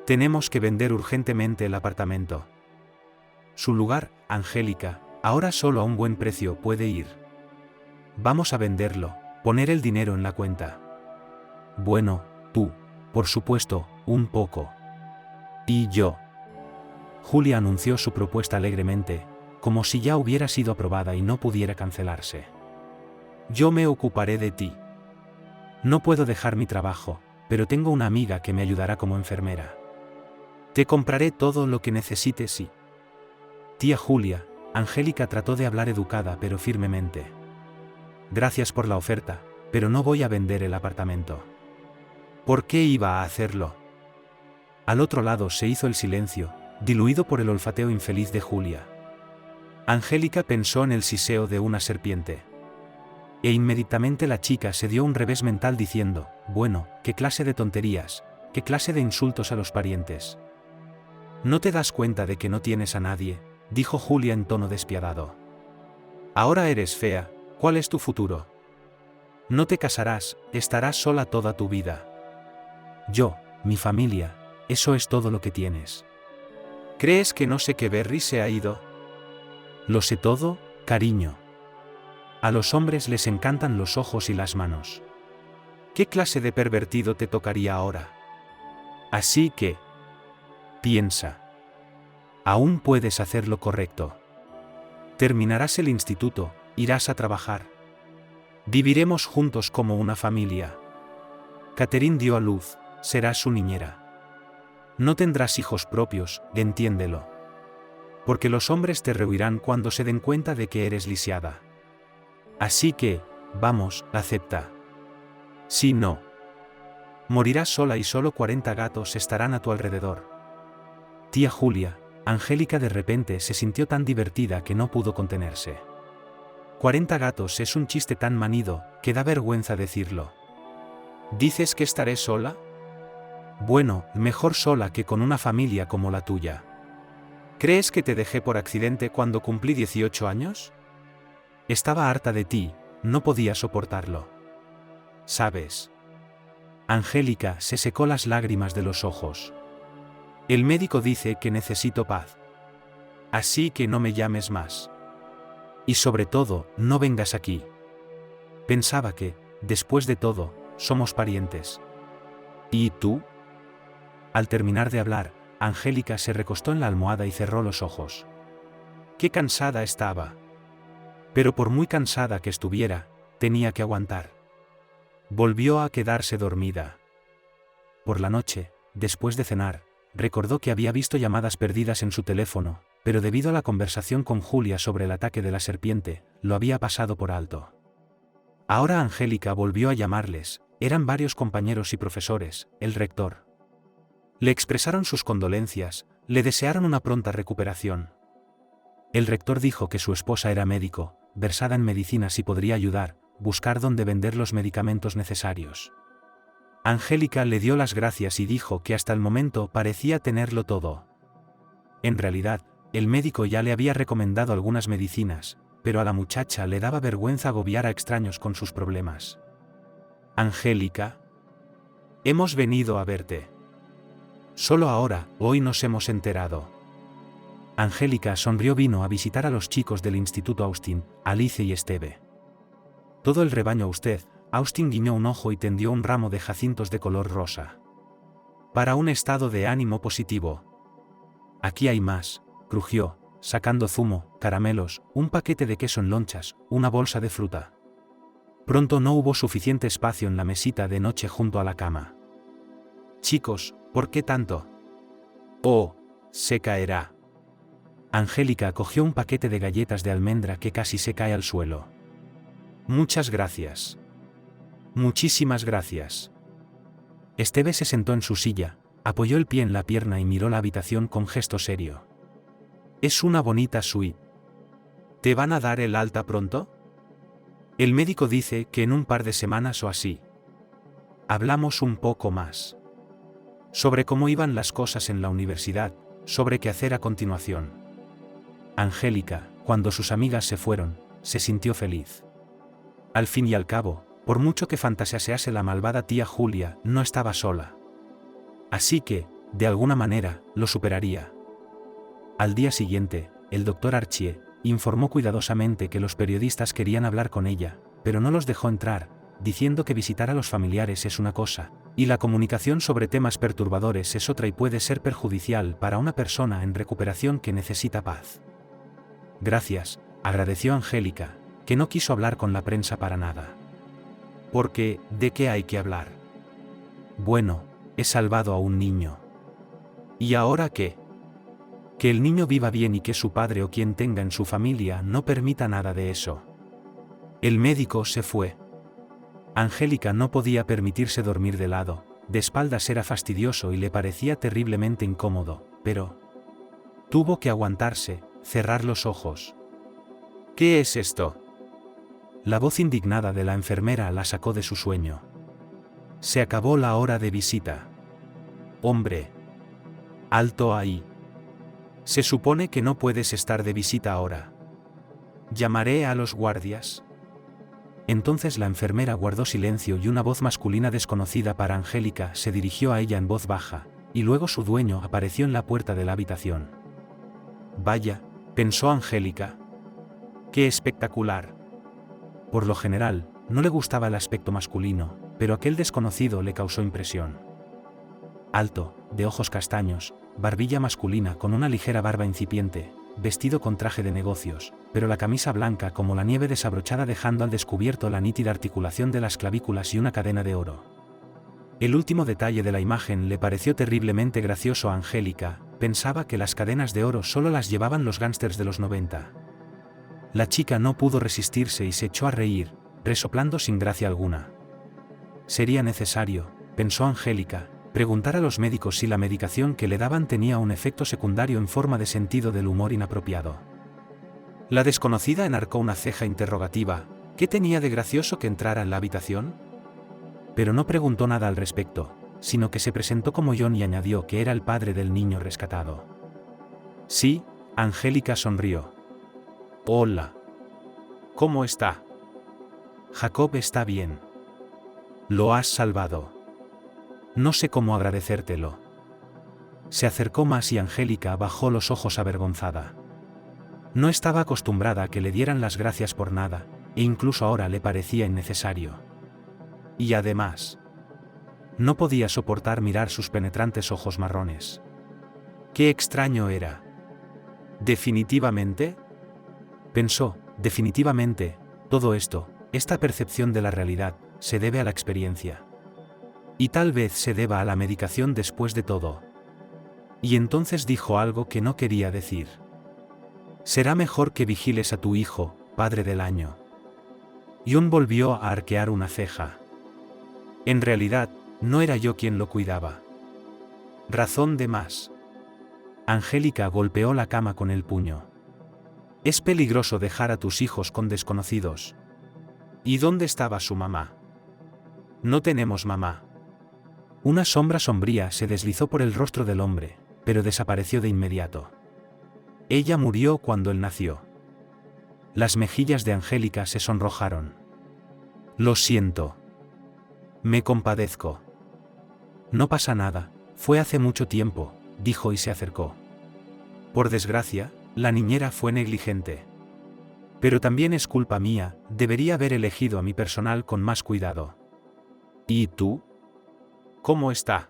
tenemos que vender urgentemente el apartamento. Su lugar, Angélica, ahora solo a un buen precio puede ir. Vamos a venderlo, poner el dinero en la cuenta. Bueno, tú, por supuesto, un poco. Y yo. Julia anunció su propuesta alegremente, como si ya hubiera sido aprobada y no pudiera cancelarse. Yo me ocuparé de ti. No puedo dejar mi trabajo, pero tengo una amiga que me ayudará como enfermera. Te compraré todo lo que necesites y... Tía Julia, Angélica trató de hablar educada pero firmemente. Gracias por la oferta, pero no voy a vender el apartamento. ¿Por qué iba a hacerlo? Al otro lado se hizo el silencio, diluido por el olfateo infeliz de Julia. Angélica pensó en el siseo de una serpiente. E inmediatamente la chica se dio un revés mental diciendo: bueno, qué clase de tonterías, qué clase de insultos a los parientes. ¿No te das cuenta de que no tienes a nadie?, dijo Julia en tono despiadado. Ahora eres fea, ¿cuál es tu futuro? No te casarás, estarás sola toda tu vida. Yo, mi familia, eso es todo lo que tienes. ¿Crees que no sé que Berry se ha ido? Lo sé todo, cariño. A los hombres les encantan los ojos y las manos. ¿Qué clase de pervertido te tocaría ahora? Así que... piensa. Aún puedes hacer lo correcto. Terminarás el instituto, irás a trabajar. Viviremos juntos como una familia. Catherine dio a luz, serás su niñera. No tendrás hijos propios, entiéndelo. Porque los hombres te rehuirán cuando se den cuenta de que eres lisiada. Así que, vamos, acepta. Si no, morirás sola y solo 40 gatos estarán a tu alrededor. Tía Julia, Angélica de repente se sintió tan divertida que no pudo contenerse. 40 gatos es un chiste tan manido, que da vergüenza decirlo. ¿Dices que estaré sola? Bueno, mejor sola que con una familia como la tuya. ¿Crees que te dejé por accidente cuando cumplí 18 años? Estaba harta de ti, no podía soportarlo. ¿Sabes? Angélica se secó las lágrimas de los ojos. El médico dice que necesito paz. Así que no me llames más. Y sobre todo, no vengas aquí. Pensaba que, después de todo, somos parientes. ¿Y tú? Al terminar de hablar, Angélica se recostó en la almohada y cerró los ojos. Qué cansada estaba. Pero por muy cansada que estuviera, tenía que aguantar. Volvió a quedarse dormida. Por la noche, después de cenar, recordó que había visto llamadas perdidas en su teléfono, pero debido a la conversación con Julia sobre el ataque de la serpiente, lo había pasado por alto. Ahora Angélica volvió a llamarles, eran varios compañeros y profesores, el rector. Le expresaron sus condolencias, le desearon una pronta recuperación. El rector dijo que su esposa era médico, versada en medicinas y podría ayudar, buscar dónde vender los medicamentos necesarios. Angélica le dio las gracias y dijo que hasta el momento parecía tenerlo todo. En realidad, el médico ya le había recomendado algunas medicinas, pero a la muchacha le daba vergüenza agobiar a extraños con sus problemas. Angélica, hemos venido a verte. Solo ahora, hoy nos hemos enterado. Angélica sonrió. Vino a visitar a los chicos del Instituto Austin, Alice y Esteve. Todo el rebaño a usted. Austin guiñó un ojo y tendió un ramo de jacintos de color rosa. Para un estado de ánimo positivo. Aquí hay más, crujió, sacando zumo, caramelos, un paquete de queso en lonchas, una bolsa de fruta. Pronto no hubo suficiente espacio en la mesita de noche junto a la cama. Chicos, ¿por qué tanto? Oh, se caerá. Angélica cogió un paquete de galletas de almendra que casi se cae al suelo. Muchas gracias. Muchísimas gracias. Esteve se sentó en su silla, apoyó el pie en la pierna y miró la habitación con gesto serio. Es una bonita suite. ¿Te van a dar el alta pronto? El médico dice que en un par de semanas o así. Hablamos un poco más. Sobre cómo iban las cosas en la universidad, sobre qué hacer a continuación. Angélica, cuando sus amigas se fueron, se sintió feliz. Al fin y al cabo, por mucho que fantasease la malvada tía Julia, no estaba sola. Así que, de alguna manera, lo superaría. Al día siguiente, el doctor Archie informó cuidadosamente que los periodistas querían hablar con ella, pero no los dejó entrar, diciendo que visitar a los familiares es una cosa, y la comunicación sobre temas perturbadores es otra y puede ser perjudicial para una persona en recuperación que necesita paz. Gracias, agradeció Angélica, que no quiso hablar con la prensa para nada. Porque, ¿de qué hay que hablar? Bueno, he salvado a un niño. ¿Y ahora qué? Que el niño viva bien y que su padre o quien tenga en su familia no permita nada de eso. El médico se fue. Angélica no podía permitirse dormir de lado, de espaldas era fastidioso y le parecía terriblemente incómodo, pero tuvo que aguantarse, cerrar los ojos. ¿Qué es esto? La voz indignada de la enfermera la sacó de su sueño. Se acabó la hora de visita. Hombre. Alto ahí. Se supone que no puedes estar de visita ahora. Llamaré a los guardias. Entonces la enfermera guardó silencio y una voz masculina desconocida para Angélica se dirigió a ella en voz baja, y luego su dueño apareció en la puerta de la habitación. Vaya, pensó Angélica. ¡Qué espectacular! Por lo general, no le gustaba el aspecto masculino, pero aquel desconocido le causó impresión. Alto, de ojos castaños, barbilla masculina con una ligera barba incipiente, vestido con traje de negocios, pero la camisa blanca como la nieve desabrochada dejando al descubierto la nítida articulación de las clavículas y una cadena de oro. El último detalle de la imagen le pareció terriblemente gracioso a Angélica, pensaba que las cadenas de oro solo las llevaban los gángsters de los 90. La chica no pudo resistirse y se echó a reír, resoplando sin gracia alguna. Sería necesario, pensó Angélica, preguntar a los médicos si la medicación que le daban tenía un efecto secundario en forma de sentido del humor inapropiado. La desconocida enarcó una ceja interrogativa. ¿Qué tenía de gracioso que entrara en la habitación? Pero no preguntó nada al respecto, sino que se presentó como John y añadió que era el padre del niño rescatado. Sí, Angélica sonrió. Hola. ¿Cómo está? Jacob está bien. Lo has salvado. No sé cómo agradecértelo. Se acercó más y Angélica bajó los ojos avergonzada. No estaba acostumbrada a que le dieran las gracias por nada, e incluso ahora le parecía innecesario. Y además, no podía soportar mirar sus penetrantes ojos marrones. Qué extraño era. ¿Definitivamente? Pensó, definitivamente, todo esto, esta percepción de la realidad, se debe a la experiencia. Y tal vez se deba a la medicación después de todo. Y entonces dijo algo que no quería decir. Será mejor que vigiles a tu hijo, padre del año. John volvió a arquear una ceja. En realidad, no era yo quien lo cuidaba. Razón de más. Angélica golpeó la cama con el puño. Es peligroso dejar a tus hijos con desconocidos. ¿Y dónde estaba su mamá? No tenemos mamá. Una sombra sombría se deslizó por el rostro del hombre, pero desapareció de inmediato. Ella murió cuando él nació. Las mejillas de Angélica se sonrojaron. Lo siento. Me compadezco. No pasa nada, fue hace mucho tiempo, dijo y se acercó. Por desgracia, la niñera fue negligente. Pero también es culpa mía, debería haber elegido a mi personal con más cuidado. ¿Y tú? ¿Cómo está?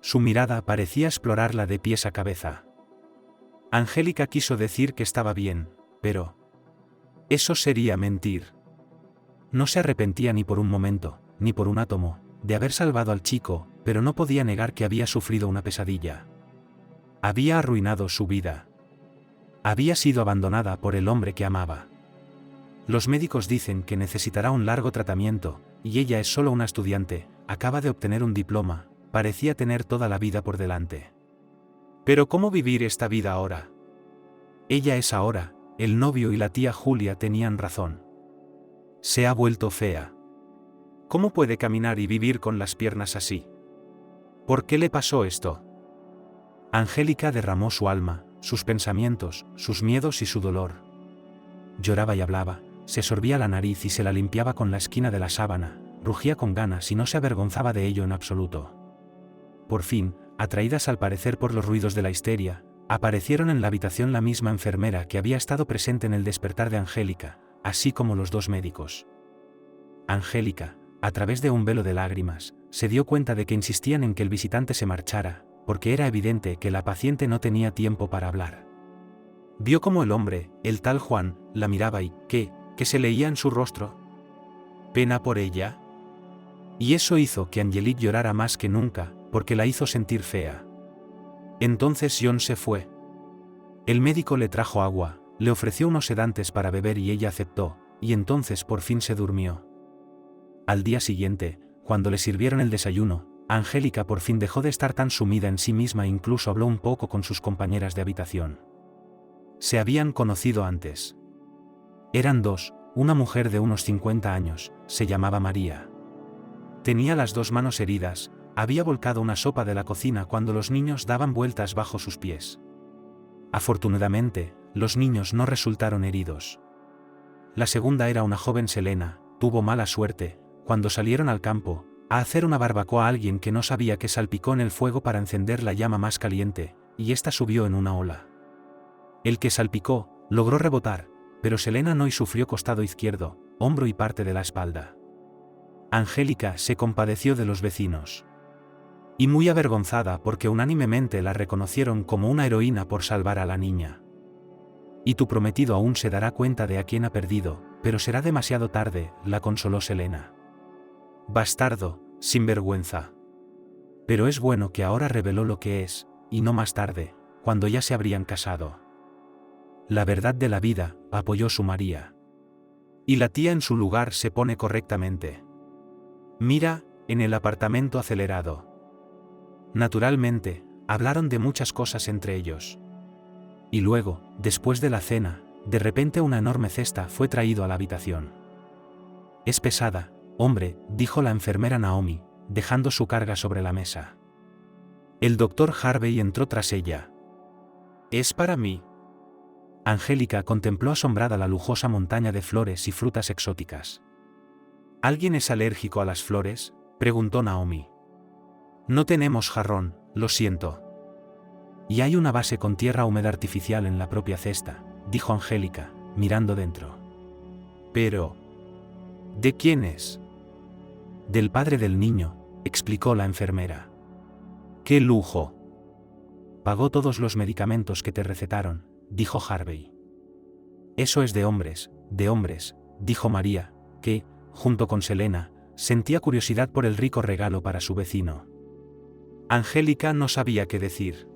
Su mirada parecía explorarla de pies a cabeza. Angélica quiso decir que estaba bien, pero... eso sería mentir. No se arrepentía ni por un momento, ni por un átomo, de haber salvado al chico, pero no podía negar que había sufrido una pesadilla. Había arruinado su vida. Había sido abandonada por el hombre que amaba. Los médicos dicen que necesitará un largo tratamiento, y ella es solo una estudiante, acaba de obtener un diploma, parecía tener toda la vida por delante. Pero ¿cómo vivir esta vida ahora? Ella es ahora, el novio y la tía Julia tenían razón. Se ha vuelto fea. ¿Cómo puede caminar y vivir con las piernas así? ¿Por qué le pasó esto? Angélica derramó su alma, sus pensamientos, sus miedos y su dolor. Lloraba y hablaba, se sorbía la nariz y se la limpiaba con la esquina de la sábana, rugía con ganas y no se avergonzaba de ello en absoluto. Por fin, atraídas al parecer por los ruidos de la histeria, aparecieron en la habitación la misma enfermera que había estado presente en el despertar de Angélica, así como los dos médicos. Angélica, a través de un velo de lágrimas, se dio cuenta de que insistían en que el visitante se marchara, porque era evidente que la paciente no tenía tiempo para hablar. Vio cómo el hombre, el tal Juan, la miraba y, ¿qué se leía en su rostro? ¿Pena por ella? Y eso hizo que Angelique llorara más que nunca, porque la hizo sentir fea. Entonces John se fue. El médico le trajo agua, le ofreció unos sedantes para beber y ella aceptó, y entonces por fin se durmió. Al día siguiente, cuando le sirvieron el desayuno, Angélica por fin dejó de estar tan sumida en sí misma e incluso habló un poco con sus compañeras de habitación. Se habían conocido antes. Eran dos, una mujer de unos 50 años, se llamaba María. Tenía las dos manos heridas, había volcado una sopa de la cocina cuando los niños daban vueltas bajo sus pies. Afortunadamente, los niños no resultaron heridos. La segunda era una joven Selena, tuvo mala suerte, cuando salieron al campo, a hacer una barbacoa a alguien que no sabía que salpicó en el fuego para encender la llama más caliente, y ésta subió en una ola. El que salpicó, logró rebotar, pero Selena no y sufrió costado izquierdo, hombro y parte de la espalda. Angélica se compadeció de los vecinos. Y muy avergonzada porque unánimemente la reconocieron como una heroína por salvar a la niña. Y tu prometido aún se dará cuenta de a quién ha perdido, pero será demasiado tarde, la consoló Selena. Bastardo, sinvergüenza. Pero es bueno que ahora reveló lo que es, y no más tarde, cuando ya se habrían casado. La verdad de la vida, apoyó su María. Y la tía en su lugar se pone correctamente. Mira, en el apartamento acelerado. Naturalmente, hablaron de muchas cosas entre ellos. Y luego, después de la cena, de repente una enorme cesta fue traído a la habitación. Es pesada, hombre, dijo la enfermera Naomi, dejando su carga sobre la mesa. El doctor Harvey entró tras ella. ¿Es para mí? Angélica contempló asombrada la lujosa montaña de flores y frutas exóticas. ¿Alguien es alérgico a las flores?, preguntó Naomi. No tenemos jarrón, lo siento. Y hay una base con tierra húmeda artificial en la propia cesta, dijo Angélica, mirando dentro. Pero... ¿de quién es? Del padre del niño, explicó la enfermera. ¡Qué lujo! pagó todos los medicamentos que te recetaron, dijo Harvey. Eso es de hombres, dijo María, que, junto con Selena, sentía curiosidad por el rico regalo para su vecino. Angélica no sabía qué decir.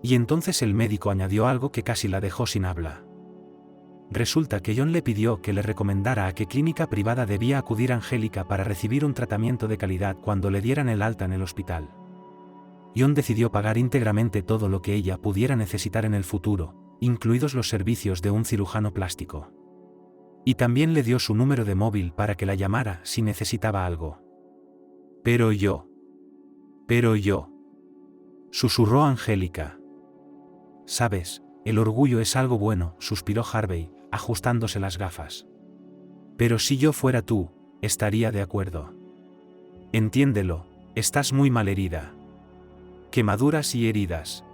Y entonces el médico añadió algo que casi la dejó sin habla. Resulta que John le pidió que le recomendara a qué clínica privada debía acudir Angélica para recibir un tratamiento de calidad cuando le dieran el alta en el hospital. John decidió pagar íntegramente todo lo que ella pudiera necesitar en el futuro, incluidos los servicios de un cirujano plástico. Y también le dio su número de móvil para que la llamara si necesitaba algo. Pero yo, susurró Angélica. Sabes, el orgullo es algo bueno, suspiró Harvey, ajustándose las gafas. Pero si yo fuera tú, estaría de acuerdo. Entiéndelo, estás muy malherida. Quemaduras y heridas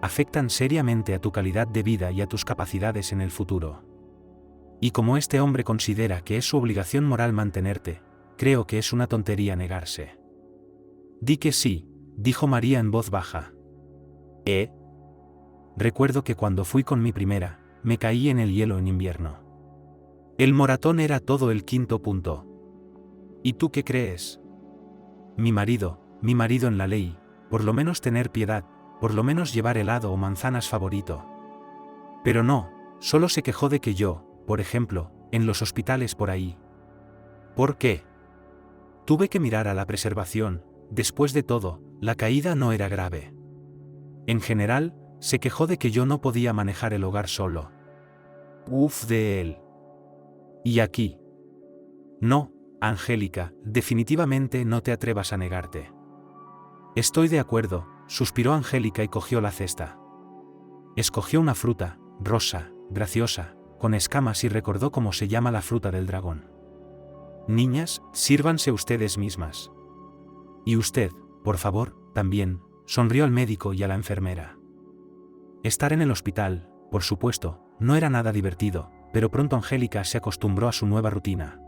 afectan seriamente a tu calidad de vida y a tus capacidades en el futuro. Y como este hombre considera que es su obligación moral mantenerte, creo que es una tontería negarse. Di que sí, dijo María en voz baja. Recuerdo que cuando fui con mi primera, me caí en el hielo en invierno. El moratón era todo el 5º punto. ¿Y tú qué crees? Mi marido en la ley, por lo menos tener piedad, por lo menos llevar helado o manzanas favorito. Pero no, solo se quejó de que yo, por ejemplo, en los hospitales por ahí. ¿Por qué? Tuve que mirar a la preservación, después de todo, la caída no era grave. En general, se quejó de que yo no podía manejar el hogar solo. Uf de él. ¿Y aquí? No, Angélica, definitivamente no te atrevas a negarte. Estoy de acuerdo, suspiró Angélica y cogió la cesta. Escogió una fruta, rosa, graciosa, con escamas y recordó cómo se llama la fruta del dragón. Niñas, sírvanse ustedes mismas. Y usted, por favor, también, sonrió al médico y a la enfermera. Estar en el hospital, por supuesto, no era nada divertido, pero pronto Angélica se acostumbró a su nueva rutina.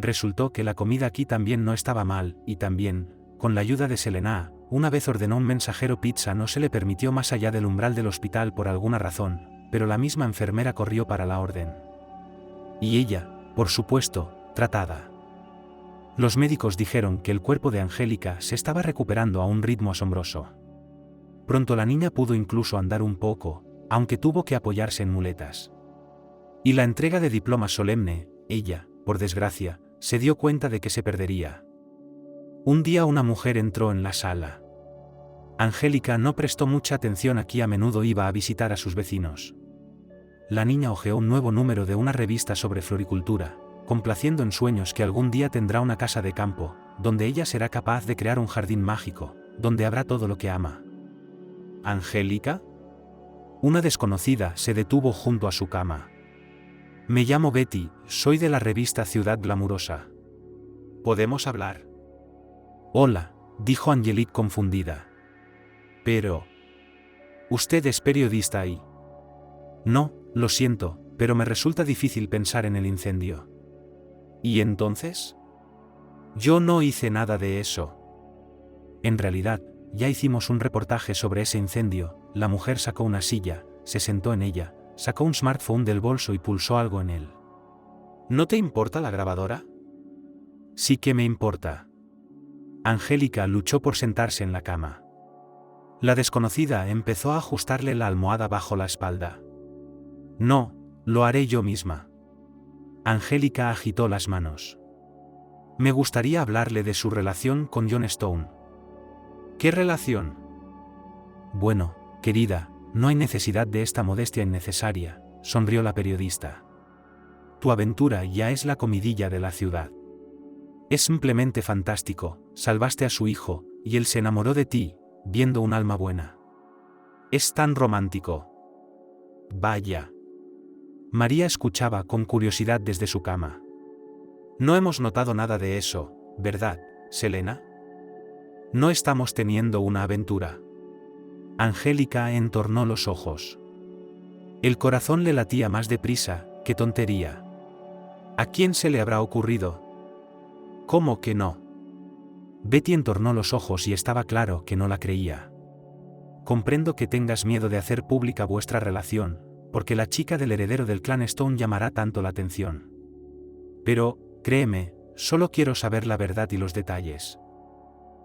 Resultó que la comida aquí también no estaba mal, y también, con la ayuda de Selena, una vez ordenó un mensajero pizza no se le permitió más allá del umbral del hospital por alguna razón, pero la misma enfermera corrió para la orden. Y ella, por supuesto, tratada. Los médicos dijeron que el cuerpo de Angélica se estaba recuperando a un ritmo asombroso. Pronto la niña pudo incluso andar un poco, aunque tuvo que apoyarse en muletas. Y la entrega de diploma solemne, ella, por desgracia, se dio cuenta de que se perdería. Un día una mujer entró en la sala. Angélica no prestó mucha atención aquí, a menudo iba a visitar a sus vecinos. La niña hojeó un nuevo número de una revista sobre floricultura, complaciendo en sueños que algún día tendrá una casa de campo, donde ella será capaz de crear un jardín mágico, donde habrá todo lo que ama. ¿Angélica? Una desconocida se detuvo junto a su cama. Me llamo Betty, soy de la revista Ciudad Glamurosa. ¿Podemos hablar? Hola, dijo Angelique confundida. Pero... ¿usted es periodista ahí? No, lo siento, pero me resulta difícil pensar en el incendio. ¿Y entonces? Yo no hice nada de eso. En realidad, ya hicimos un reportaje sobre ese incendio. La mujer sacó una silla, se sentó en ella, sacó un smartphone del bolso y pulsó algo en él. ¿No te importa la grabadora? Sí que me importa. Angélica luchó por sentarse en la cama. La desconocida empezó a ajustarle la almohada bajo la espalda. No, lo haré yo misma. Angélica agitó las manos. Me gustaría hablarle de su relación con John Stone. ¿Qué relación? Bueno, querida, no hay necesidad de esta modestia innecesaria, sonrió la periodista. Tu aventura ya es la comidilla de la ciudad. Es simplemente fantástico, salvaste a su hijo, y él se enamoró de ti, viendo un alma buena. Es tan romántico. Vaya. María escuchaba con curiosidad desde su cama. No hemos notado nada de eso, ¿verdad, Selena? No estamos teniendo una aventura. Angélica entornó los ojos. El corazón le latía más deprisa, qué tontería. ¿A quién se le habrá ocurrido? ¿Cómo que no? Betty entornó los ojos y estaba claro que no la creía. comprendo que tengas miedo de hacer pública vuestra relación, porque la chica del heredero del clan Stone llamará tanto la atención. Pero, créeme, solo quiero saber la verdad y los detalles.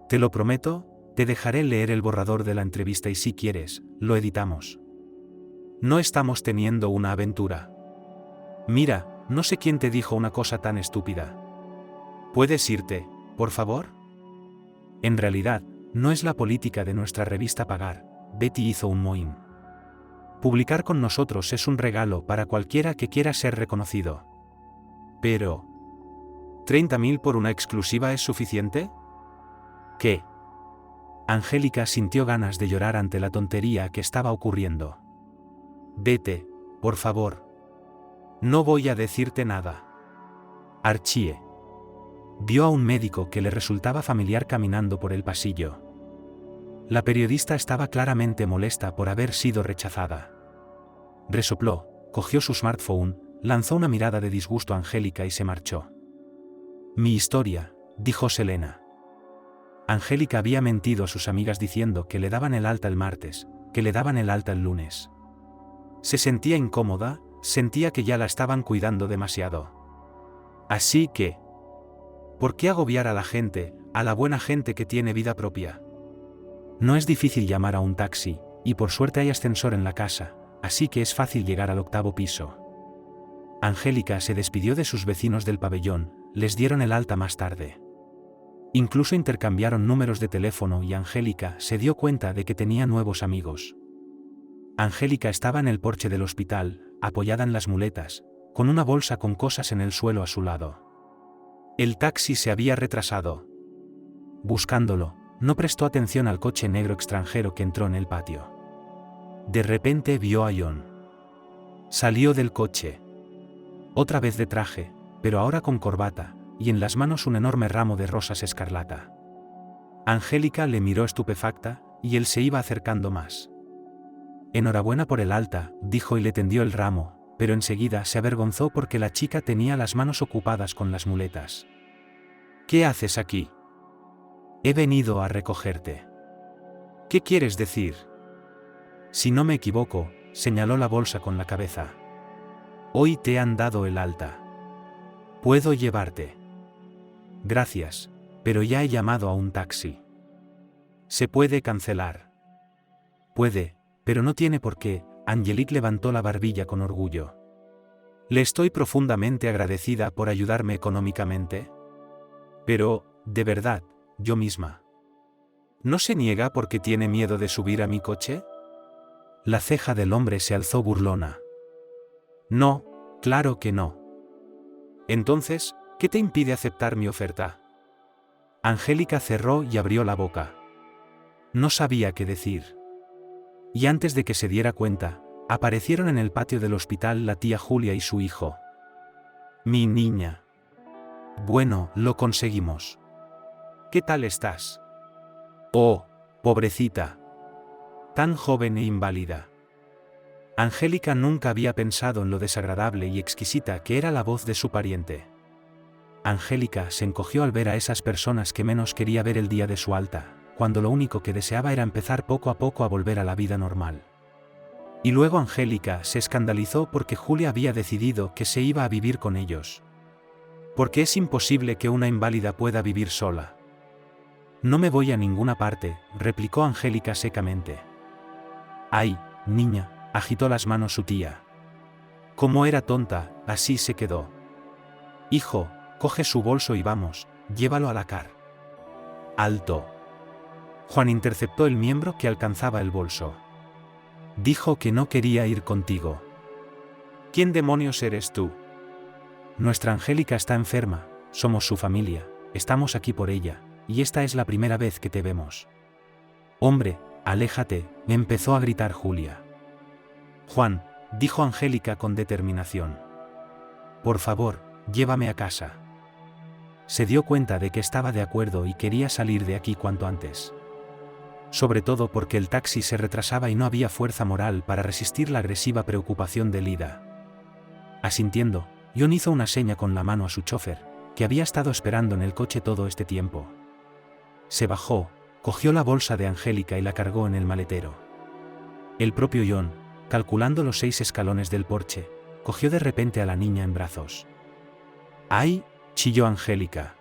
Te lo prometo, te dejaré leer el borrador de la entrevista y si quieres, lo editamos. No estamos teniendo una aventura. Mira, no sé quién te dijo una cosa tan estúpida. ¿Puedes irte, por favor? En realidad, no es la política de nuestra revista pagar. Betty hizo un mohín. Publicar con nosotros es un regalo para cualquiera que quiera ser reconocido. Pero, ¿30.000 por una exclusiva es suficiente? ¿Qué? Angélica sintió ganas de llorar ante la tontería que estaba ocurriendo. Vete, por favor. No voy a decirte nada. Archie. Vio a un médico que le resultaba familiar caminando por el pasillo. La periodista estaba claramente molesta por haber sido rechazada. Resopló, cogió su smartphone, lanzó una mirada de disgusto a Angélica y se marchó. Mi historia, dijo Selena. Angélica había mentido a sus amigas diciendo que le daban el alta el martes, que le daban el alta el lunes. Se sentía incómoda, sentía que ya la estaban cuidando demasiado. Así que, ¿por qué agobiar a la gente, a la buena gente que tiene vida propia? No es difícil llamar a un taxi, y por suerte hay ascensor en la casa, así que es fácil llegar al 8º piso. Angélica se despidió de sus vecinos del pabellón, les dieron el alta más tarde. Incluso intercambiaron números de teléfono y Angélica se dio cuenta de que tenía nuevos amigos. Angélica estaba en el porche del hospital, apoyada en las muletas, con una bolsa con cosas en el suelo a su lado. El taxi se había retrasado. Buscándolo, no prestó atención al coche negro extranjero que entró en el patio. De repente vio a John. Salió del coche. Otra vez de traje, pero ahora con corbata, y en las manos un enorme ramo de rosas escarlata. Angélica le miró estupefacta, y él se iba acercando más. Enhorabuena por el alta, dijo y le tendió el ramo, pero enseguida se avergonzó porque la chica tenía las manos ocupadas con las muletas. ¿Qué haces aquí? He venido a recogerte. ¿Qué quieres decir? Si no me equivoco, señaló la bolsa con la cabeza. Hoy te han dado el alta. Puedo llevarte. Gracias, pero ya he llamado a un taxi. ¿Se puede cancelar? Puede, pero no tiene por qué. Angelique levantó la barbilla con orgullo. Le estoy profundamente agradecida por ayudarme económicamente. Pero, de verdad, yo misma. ¿No se niega porque tiene miedo de subir a mi coche? La ceja del hombre se alzó burlona. No, claro que no. Entonces, ¿qué te impide aceptar mi oferta? Angélica cerró y abrió la boca. No sabía qué decir. Y antes de que se diera cuenta, aparecieron en el patio del hospital la tía Julia y su hijo. Mi niña. Bueno, lo conseguimos. ¿Qué tal estás? Oh, pobrecita. Tan joven e inválida. Angélica nunca había pensado en lo desagradable y exquisita que era la voz de su pariente. Angélica se encogió al ver a esas personas que menos quería ver el día de su alta, cuando lo único que deseaba era empezar poco a poco a volver a la vida normal. Y luego Angélica se escandalizó porque Julia había decidido que se iba a vivir con ellos. Porque es imposible que una inválida pueda vivir sola. No me voy a ninguna parte, replicó Angélica secamente. Ay, niña, agitó las manos su tía. Como era tonta, así se quedó. Hijo, coge su bolso y vamos, llévalo a la car. Alto. Juan interceptó el miembro que alcanzaba el bolso. Dijo que no quería ir contigo. ¿Quién demonios eres tú? Nuestra Angélica está enferma, somos su familia, estamos aquí por ella, y esta es la primera vez que te vemos. Hombre, aléjate, empezó a gritar Julia. Juan, dijo Angélica con determinación. Por favor, llévame a casa. Se dio cuenta de que estaba de acuerdo y quería salir de aquí cuanto antes. Sobre todo porque el taxi se retrasaba y no había fuerza moral para resistir la agresiva preocupación de Lida. Asintiendo, John hizo una seña con la mano a su chofer, que había estado esperando en el coche todo este tiempo. Se bajó, cogió la bolsa de Angélica y la cargó en el maletero. El propio John, calculando los 6 escalones del porche, cogió de repente a la niña en brazos. ¡Ay!, chilló Angélica.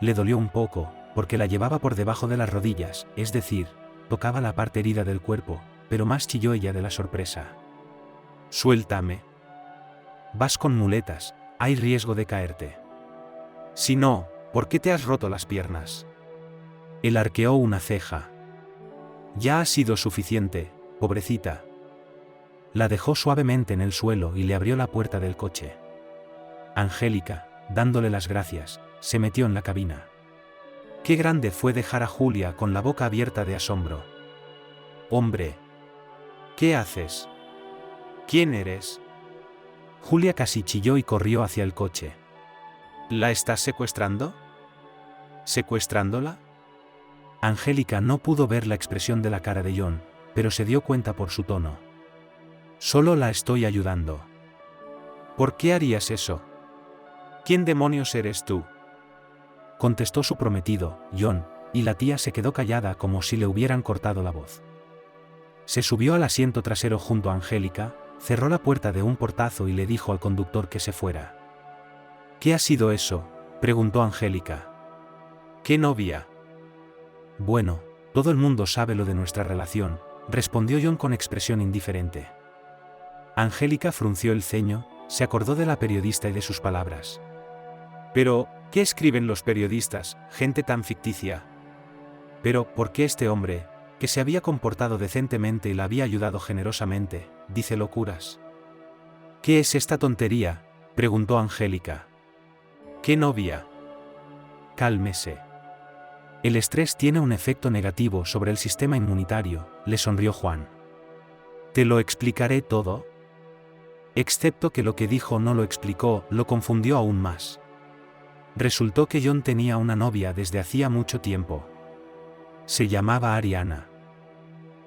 Le dolió un poco, porque la llevaba por debajo de las rodillas, es decir, tocaba la parte herida del cuerpo, pero más chilló ella de la sorpresa. «Suéltame. Vas con muletas, hay riesgo de caerte». «Si no, ¿por qué te has roto las piernas?». Él arqueó una ceja. «Ya ha sido suficiente, pobrecita». La dejó suavemente en el suelo y le abrió la puerta del coche. Angélica, dándole las gracias, se metió en la cabina. Qué grande fue dejar a Julia con la boca abierta de asombro. «Hombre. ¿Qué haces? ¿Quién eres?». Julia casi chilló y corrió hacia el coche. «¿La estás secuestrando?». «¿Secuestrándola?». Angélica no pudo ver la expresión de la cara de John, pero se dio cuenta por su tono. «Solo la estoy ayudando». «¿Por qué harías eso? ¿Quién demonios eres tú?», contestó su prometido, John, y la tía se quedó callada como si le hubieran cortado la voz. Se subió al asiento trasero junto a Angélica, cerró la puerta de un portazo y le dijo al conductor que se fuera. «¿Qué ha sido eso?», preguntó Angélica. «¿Qué novia?». «Bueno, todo el mundo sabe lo de nuestra relación», respondió John con expresión indiferente. Angélica frunció el ceño, se acordó de la periodista y de sus palabras. «Pero, ¿qué escriben los periodistas, gente tan ficticia?». «Pero, ¿por qué este hombre, que se había comportado decentemente y la había ayudado generosamente, dice locuras?». «¿Qué es esta tontería?», preguntó Angélica. «¿Qué novia?». «Cálmese. El estrés tiene un efecto negativo sobre el sistema inmunitario», le sonrió Juan. «¿Te lo explicaré todo?». Excepto que lo que dijo no lo explicó, lo confundió aún más. Resultó que John tenía una novia desde hacía mucho tiempo. Se llamaba Ariana.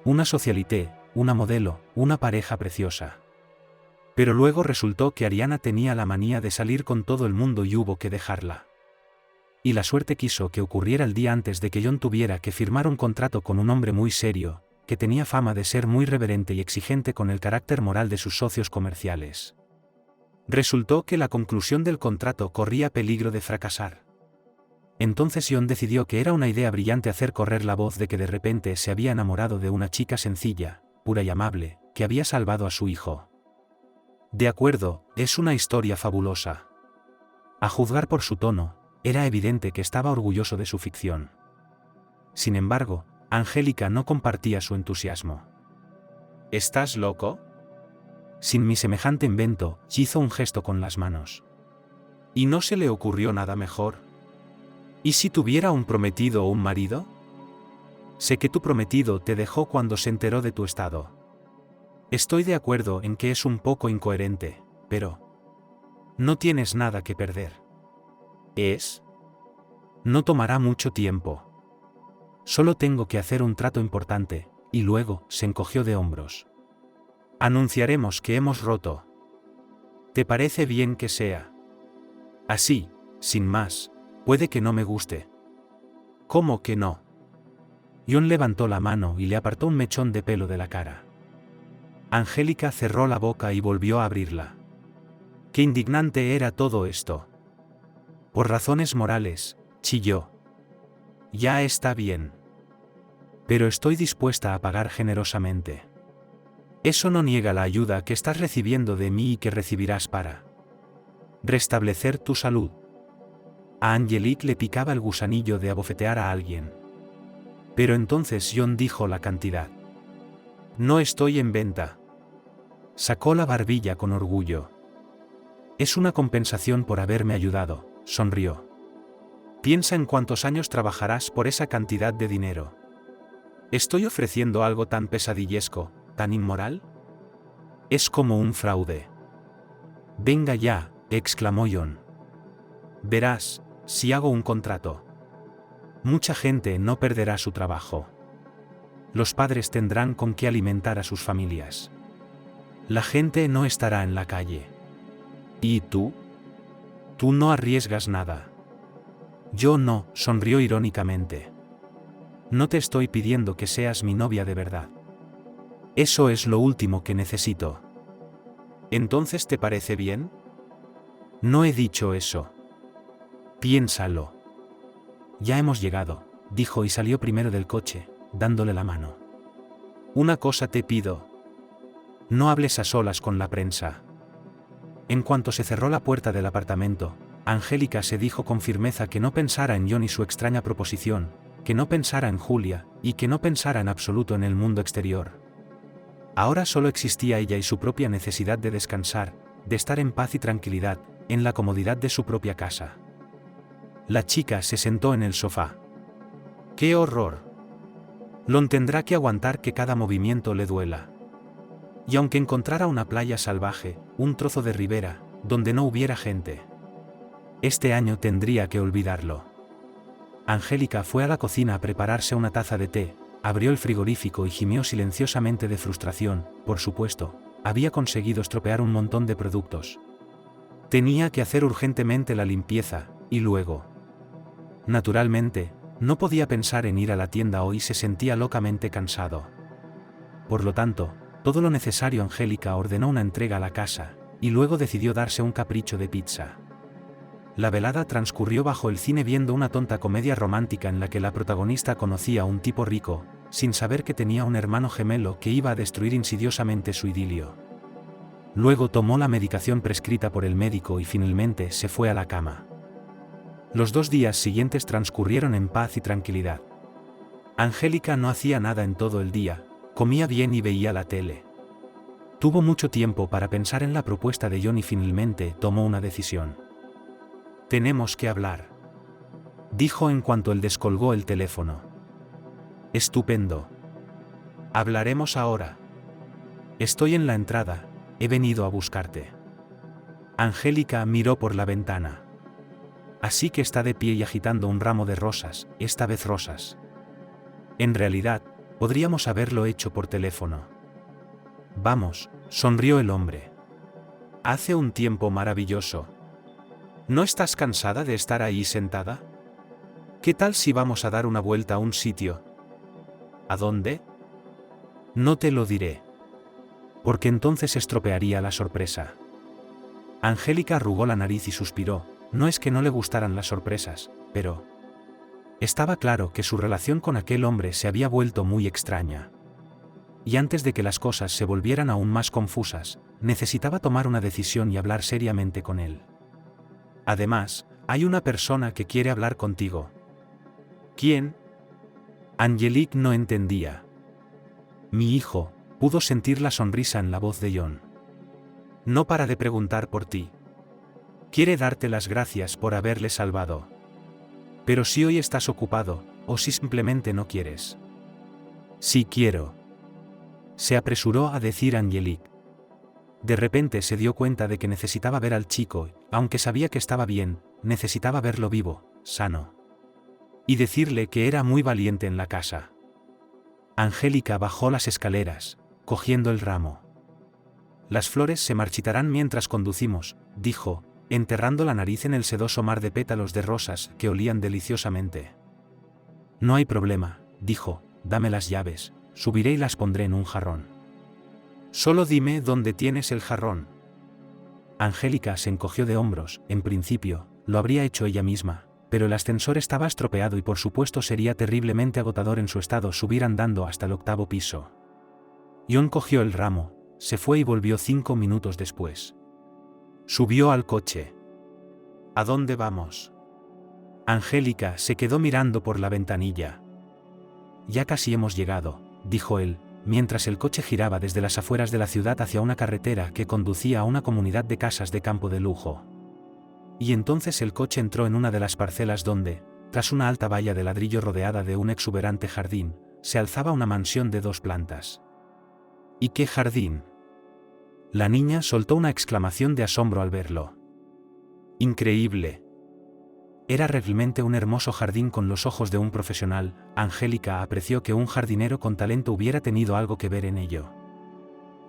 Una socialité, una modelo, una pareja preciosa. Pero luego resultó que Ariana tenía la manía de salir con todo el mundo y hubo que dejarla. Y la suerte quiso que ocurriera el día antes de que John tuviera que firmar un contrato con un hombre muy serio, que tenía fama de ser muy reverente y exigente con el carácter moral de sus socios comerciales. Resultó que la conclusión del contrato corría peligro de fracasar. Entonces John decidió que era una idea brillante hacer correr la voz de que de repente se había enamorado de una chica sencilla, pura y amable, que había salvado a su hijo. De acuerdo, es una historia fabulosa. A juzgar por su tono, era evidente que estaba orgulloso de su ficción. Sin embargo, Angélica no compartía su entusiasmo. «¿Estás loco?». Sin mi semejante invento, hizo un gesto con las manos. «¿Y no se le ocurrió nada mejor? ¿Y si tuviera un prometido o un marido?». «Sé que tu prometido te dejó cuando se enteró de tu estado. Estoy de acuerdo en que es un poco incoherente, pero no tienes nada que perder». «¿Es?». «No tomará mucho tiempo. Solo tengo que hacer un trato importante», y luego se encogió de hombros. «Anunciaremos que hemos roto. ¿Te parece bien que sea así, sin más? Puede que no me guste». «¿Cómo que no?». John levantó la mano y le apartó un mechón de pelo de la cara. Angélica cerró la boca y volvió a abrirla. Qué indignante era todo esto. «Por razones morales», chilló. «Ya está bien. Pero estoy dispuesta a pagar generosamente. Eso no niega la ayuda que estás recibiendo de mí y que recibirás para restablecer tu salud». A Angelique le picaba el gusanillo de abofetear a alguien. Pero entonces John dijo la cantidad. «No estoy en venta». Sacó la barbilla con orgullo. «Es una compensación por haberme ayudado», sonrió. «Piensa en cuántos años trabajarás por esa cantidad de dinero». ¿Estoy ofreciendo algo tan pesadillesco, tan inmoral? Es como un fraude». «Venga ya», exclamó John. «Verás, si hago un contrato. Mucha gente no perderá su trabajo. Los padres tendrán con qué alimentar a sus familias. La gente no estará en la calle. ¿Y tú? Tú no arriesgas nada». «Yo no», sonrió irónicamente. «No te estoy pidiendo que seas mi novia de verdad. Eso es lo último que necesito. ¿Entonces te parece bien? No he dicho eso. Piénsalo. Ya hemos llegado, dijo y salió primero del coche, dándole la mano. Una cosa te pido. No hables a solas con la prensa. En cuanto se cerró la puerta del apartamento, Angélica se dijo con firmeza que no pensara en John y su extraña proposición, que no pensara en Julia, y que no pensara en absoluto en el mundo exterior. Ahora solo existía ella y su propia necesidad de descansar, de estar en paz y tranquilidad, en la comodidad de su propia casa. La chica se sentó en el sofá. ¡Qué horror! Lon tendrá que aguantar que cada movimiento le duela. Y aunque encontrara una playa salvaje, un trozo de ribera, donde no hubiera gente, este año tendría que olvidarlo. Angélica fue a la cocina a prepararse una taza de té, abrió el frigorífico y gimió silenciosamente de frustración. Por supuesto, había conseguido estropear un montón de productos. Tenía que hacer urgentemente la limpieza, y luego. Naturalmente, no podía pensar en ir a la tienda hoy, se sentía locamente cansado. Por lo tanto, todo lo necesario. Angélica ordenó una entrega a la casa, y luego decidió darse un capricho de pizza. La velada transcurrió bajo el cine viendo una tonta comedia romántica en la que la protagonista conocía a un tipo rico, sin saber que tenía un hermano gemelo que iba a destruir insidiosamente su idilio. Luego tomó la medicación prescrita por el médico y finalmente se fue a la cama. Los 2 días siguientes transcurrieron en paz y tranquilidad. Angélica no hacía nada en todo el día, comía bien y veía la tele. Tuvo mucho tiempo para pensar en la propuesta de John y finalmente tomó una decisión. «Tenemos que hablar», dijo en cuanto él descolgó el teléfono. «Estupendo. Hablaremos ahora. Estoy en la entrada, he venido a buscarte». Angélica miró por la ventana. Así que está de pie y agitando un ramo de rosas, esta vez rosas. En realidad, podríamos haberlo hecho por teléfono. Vamos, sonrió el hombre. Hace un tiempo maravilloso. ¿No estás cansada de estar ahí sentada? ¿Qué tal si vamos a dar una vuelta a un sitio? ¿A dónde? No te lo diré. Porque entonces estropearía la sorpresa. Angélica arrugó la nariz y suspiró. No es que no le gustaran las sorpresas, pero estaba claro que su relación con aquel hombre se había vuelto muy extraña. Y antes de que las cosas se volvieran aún más confusas, necesitaba tomar una decisión y hablar seriamente con él. Además, hay una persona que quiere hablar contigo. ¿Quién? Angelique no entendía. Mi hijo, pudo sentir la sonrisa en la voz de John. No para de preguntar por ti. Quiere darte las gracias por haberle salvado. Pero si hoy estás ocupado, o si simplemente no quieres. Sí quiero. Se apresuró a decir Angelique. De repente se dio cuenta de que necesitaba ver al chico, aunque sabía que estaba bien, necesitaba verlo vivo, sano. Y decirle que era muy valiente en la casa. Angélica bajó las escaleras, cogiendo el ramo. Las flores se marchitarán mientras conducimos, dijo, enterrando la nariz en el sedoso mar de pétalos de rosas que olían deliciosamente. No hay problema, dijo, dame las llaves, subiré y las pondré en un jarrón. Solo dime dónde tienes el jarrón. Angélica se encogió de hombros. En principio, lo habría hecho ella misma, pero el ascensor estaba estropeado y por supuesto sería terriblemente agotador en su estado subir andando hasta el 8º piso. John cogió el ramo, se fue y volvió 5 minutos después. Subió al coche. ¿A dónde vamos? Angélica se quedó mirando por la ventanilla. Ya casi hemos llegado, dijo él, mientras el coche giraba desde las afueras de la ciudad hacia una carretera que conducía a una comunidad de casas de campo de lujo. Y entonces el coche entró en una de las parcelas donde, tras una alta valla de ladrillo rodeada de un exuberante jardín, se alzaba una mansión de 2 plantas. ¿Y qué jardín? La niña soltó una exclamación de asombro al verlo. Increíble. Era realmente un hermoso jardín con los ojos de un profesional. Angélica apreció que un jardinero con talento hubiera tenido algo que ver en ello.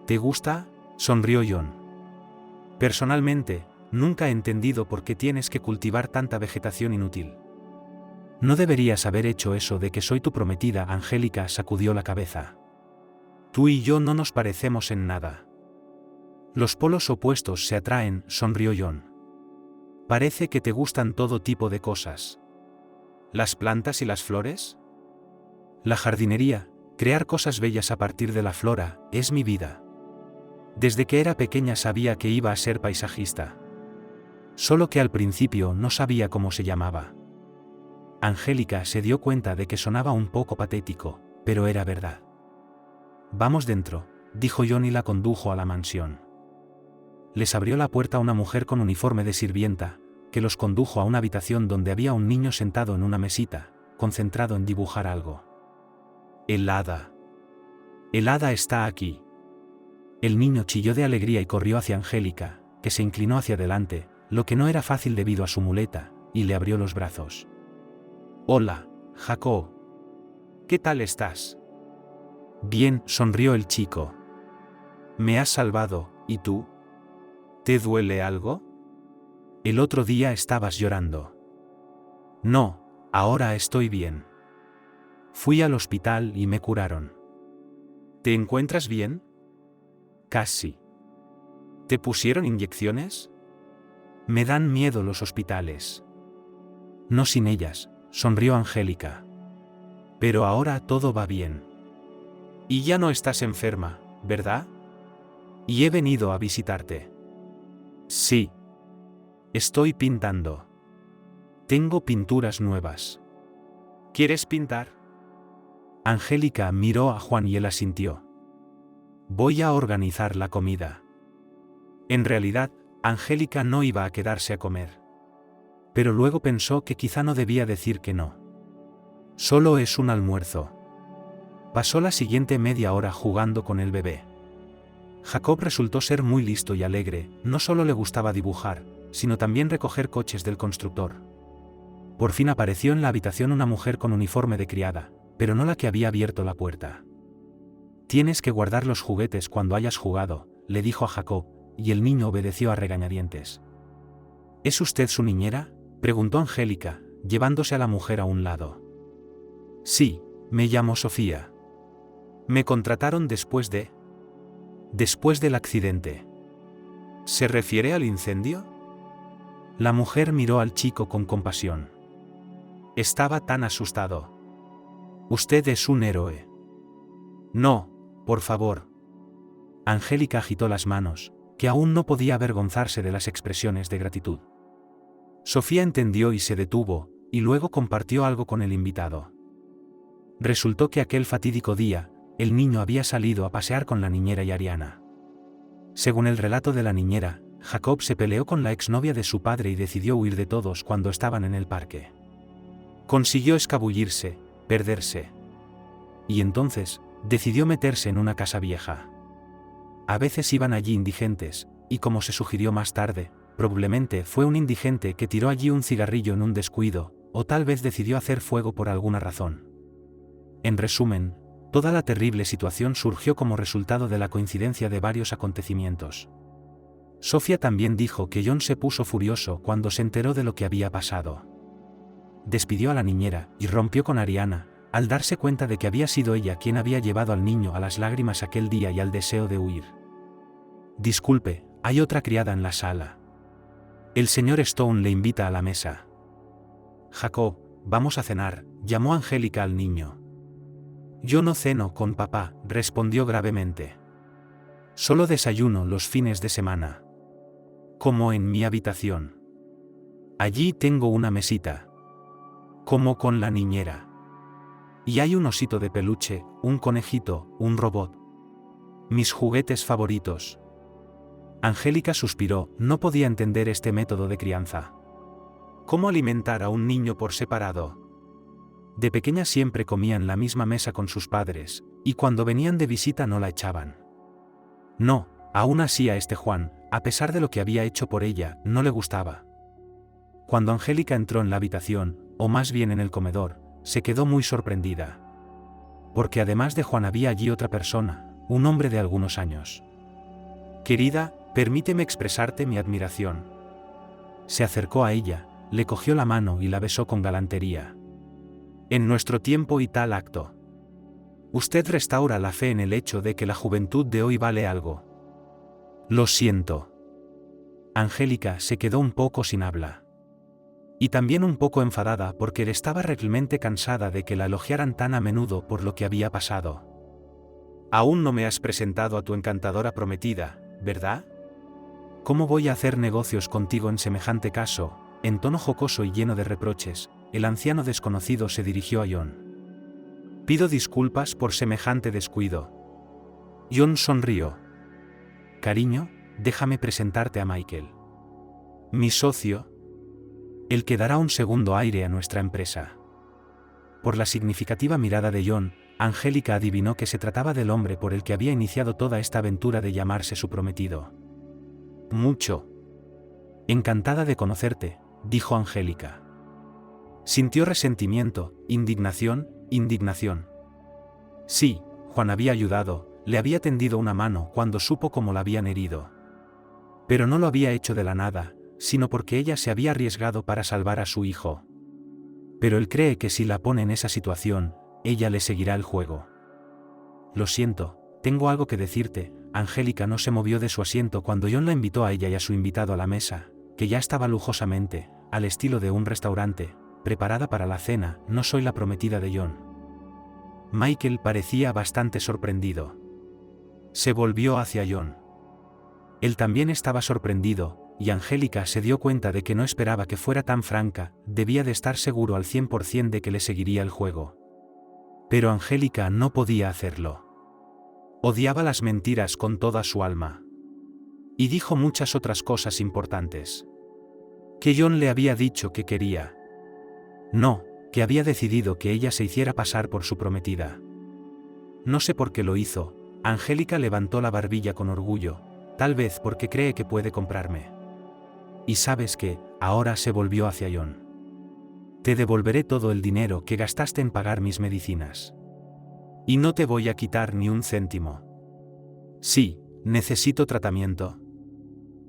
¿Te gusta?, sonrió John. Personalmente, nunca he entendido por qué tienes que cultivar tanta vegetación inútil. No deberías haber hecho eso de que soy tu prometida. Angélica sacudió la cabeza. Tú y yo no nos parecemos en nada. Los polos opuestos se atraen, sonrió John. Parece que te gustan todo tipo de cosas. ¿Las plantas y las flores? La jardinería, crear cosas bellas a partir de la flora, es mi vida. Desde que era pequeña sabía que iba a ser paisajista. Solo que al principio no sabía cómo se llamaba. Angélica se dio cuenta de que sonaba un poco patético, pero era verdad. Vamos dentro, dijo John y la condujo a la mansión. Les abrió la puerta una mujer con uniforme de sirvienta, que los condujo a una habitación donde había un niño sentado en una mesita, concentrado en dibujar algo. El hada. El hada está aquí. El niño chilló de alegría y corrió hacia Angélica, que se inclinó hacia adelante, lo que no era fácil debido a su muleta, y le abrió los brazos. Hola, Jacob. ¿Qué tal estás? Bien, sonrió el chico. Me has salvado, ¿y tú? ¿Te duele algo? El otro día estabas llorando. No, ahora estoy bien. Fui al hospital y me curaron. ¿Te encuentras bien? Casi. ¿Te pusieron inyecciones? Me dan miedo los hospitales. No sin ellas, sonrió Angélica. Pero ahora todo va bien. Y ya no estás enferma, ¿verdad? Y he venido a visitarte. Sí. Estoy pintando. Tengo pinturas nuevas. ¿Quieres pintar? Angélica miró a Juan y él asintió. Voy a organizar la comida. En realidad, Angélica no iba a quedarse a comer. Pero luego pensó que quizá no debía decir que no. Solo es un almuerzo. Pasó la siguiente media hora jugando con el bebé. Jacob resultó ser muy listo y alegre, no solo le gustaba dibujar, sino también recoger coches del constructor. Por fin apareció en la habitación una mujer con uniforme de criada, pero no la que había abierto la puerta. Tienes que guardar los juguetes cuando hayas jugado, le dijo a Jacob, y el niño obedeció a regañadientes. ¿Es usted su niñera?, preguntó Angélica, llevándose a la mujer a un lado. Sí, me llamo Sofía. Me contrataron después del accidente. ¿Se refiere al incendio? La mujer miró al chico con compasión. Estaba tan asustado. Usted es un héroe. No, por favor. Angélica agitó las manos, que aún no podía avergonzarse de las expresiones de gratitud. Sofía entendió y se detuvo, y luego compartió algo con el invitado. Resultó que aquel fatídico día, el niño había salido a pasear con la niñera y Ariana. Según el relato de la niñera, Jacob se peleó con la exnovia de su padre y decidió huir de todos cuando estaban en el parque. Consiguió escabullirse, perderse. Y entonces, decidió meterse en una casa vieja. A veces iban allí indigentes, y como se sugirió más tarde, probablemente fue un indigente que tiró allí un cigarrillo en un descuido, o tal vez decidió hacer fuego por alguna razón. En resumen, toda la terrible situación surgió como resultado de la coincidencia de varios acontecimientos. Sofía también dijo que John se puso furioso cuando se enteró de lo que había pasado. Despidió a la niñera y rompió con Ariana, al darse cuenta de que había sido ella quien había llevado al niño a las lágrimas aquel día y al deseo de huir. Disculpe, hay otra criada en la sala. El señor Stone le invita a la mesa. Jacob, vamos a cenar, llamó Angélica al niño. Yo no ceno con papá, respondió gravemente. Solo desayuno los fines de semana. Como en mi habitación. Allí tengo una mesita. Como con la niñera. Y hay un osito de peluche, un conejito, un robot. Mis juguetes favoritos. Angélica suspiró, no podía entender este método de crianza. ¿Cómo alimentar a un niño por separado? De pequeña siempre comía en la misma mesa con sus padres, y cuando venían de visita no la echaban. No, aún así a este Juan, a pesar de lo que había hecho por ella, no le gustaba. Cuando Angélica entró en la habitación, o más bien en el comedor, se quedó muy sorprendida. Porque además de Juan había allí otra persona, un hombre de algunos años. Querida, permíteme expresarte mi admiración. Se acercó a ella, le cogió la mano y la besó con galantería. En nuestro tiempo y tal acto. Usted restaura la fe en el hecho de que la juventud de hoy vale algo. Lo siento. Angélica se quedó un poco sin habla. Y también un poco enfadada porque estaba realmente cansada de que la elogiaran tan a menudo por lo que había pasado. Aún no me has presentado a tu encantadora prometida, ¿verdad? ¿Cómo voy a hacer negocios contigo en semejante caso? En tono jocoso y lleno de reproches, el anciano desconocido se dirigió a John. Pido disculpas por semejante descuido. John sonrió. Cariño, déjame presentarte a Michael. Mi socio. El que dará un segundo aire a nuestra empresa. Por la significativa mirada de John, Angélica adivinó que se trataba del hombre por el que había iniciado toda esta aventura de llamarse su prometido. Mucho. Encantada de conocerte, dijo Angélica. Sintió resentimiento, indignación. Sí, Juan había ayudado, le había tendido una mano cuando supo cómo la habían herido. Pero no lo había hecho de la nada, sino porque ella se había arriesgado para salvar a su hijo. Pero él cree que si la pone en esa situación, ella le seguirá el juego. Lo siento, tengo algo que decirte. Angélica no se movió de su asiento cuando John la invitó a ella y a su invitado a la mesa, que ya estaba lujosamente, al estilo de un restaurante, preparada para la cena. No soy la prometida de John. Michael parecía bastante sorprendido. Se volvió hacia John. Él también estaba sorprendido, y Angélica se dio cuenta de que no esperaba que fuera tan franca. Debía de estar seguro al 100% de que le seguiría el juego. Pero Angélica no podía hacerlo. Odiaba las mentiras con toda su alma. Y dijo muchas otras cosas importantes. Que John le había dicho que quería. No, que había decidido que ella se hiciera pasar por su prometida. No sé por qué lo hizo. Angélica levantó la barbilla con orgullo, tal vez porque cree que puede comprarme. Y sabes qué, ahora se volvió hacia John. Te devolveré todo el dinero que gastaste en pagar mis medicinas. Y no te voy a quitar ni un céntimo. Sí, necesito tratamiento.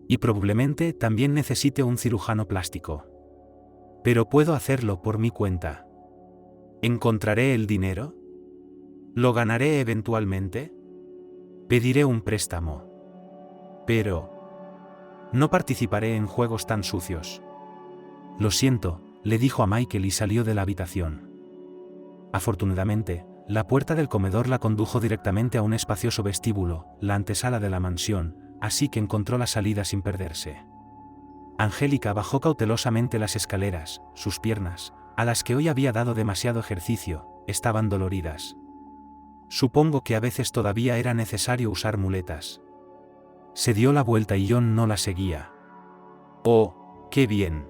Y probablemente también necesite un cirujano plástico. Pero puedo hacerlo por mi cuenta. ¿Encontraré el dinero? ¿Lo ganaré eventualmente? Pediré un préstamo. Pero no participaré en juegos tan sucios. Lo siento, le dijo a Michael y salió de la habitación. Afortunadamente, la puerta del comedor la condujo directamente a un espacioso vestíbulo, la antesala de la mansión, así que encontró la salida sin perderse. Angélica bajó cautelosamente las escaleras. Sus piernas, a las que hoy había dado demasiado ejercicio, estaban doloridas. Supongo que a veces todavía era necesario usar muletas. Se dio la vuelta y John no la seguía. ¡Oh, qué bien!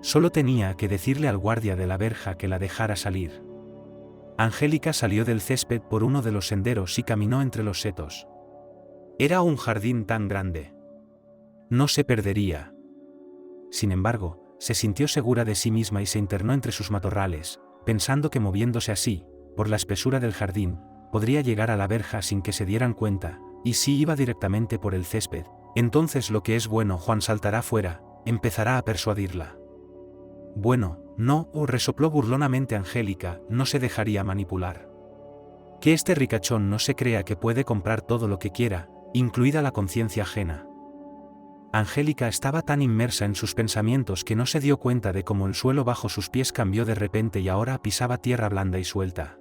Solo tenía que decirle al guardia de la verja que la dejara salir. Angélica salió del césped por uno de los senderos y caminó entre los setos. Era un jardín tan grande. No se perdería. Sin embargo, se sintió segura de sí misma y se internó entre sus matorrales, pensando que moviéndose así, por la espesura del jardín, podría llegar a la verja sin que se dieran cuenta, y si iba directamente por el césped, entonces lo que es bueno Juan saltará fuera, empezará a persuadirla. Bueno, no, resopló burlonamente Angélica, no se dejaría manipular. Que este ricachón no se crea que puede comprar todo lo que quiera, incluida la conciencia ajena. Angélica estaba tan inmersa en sus pensamientos que no se dio cuenta de cómo el suelo bajo sus pies cambió de repente y ahora pisaba tierra blanda y suelta.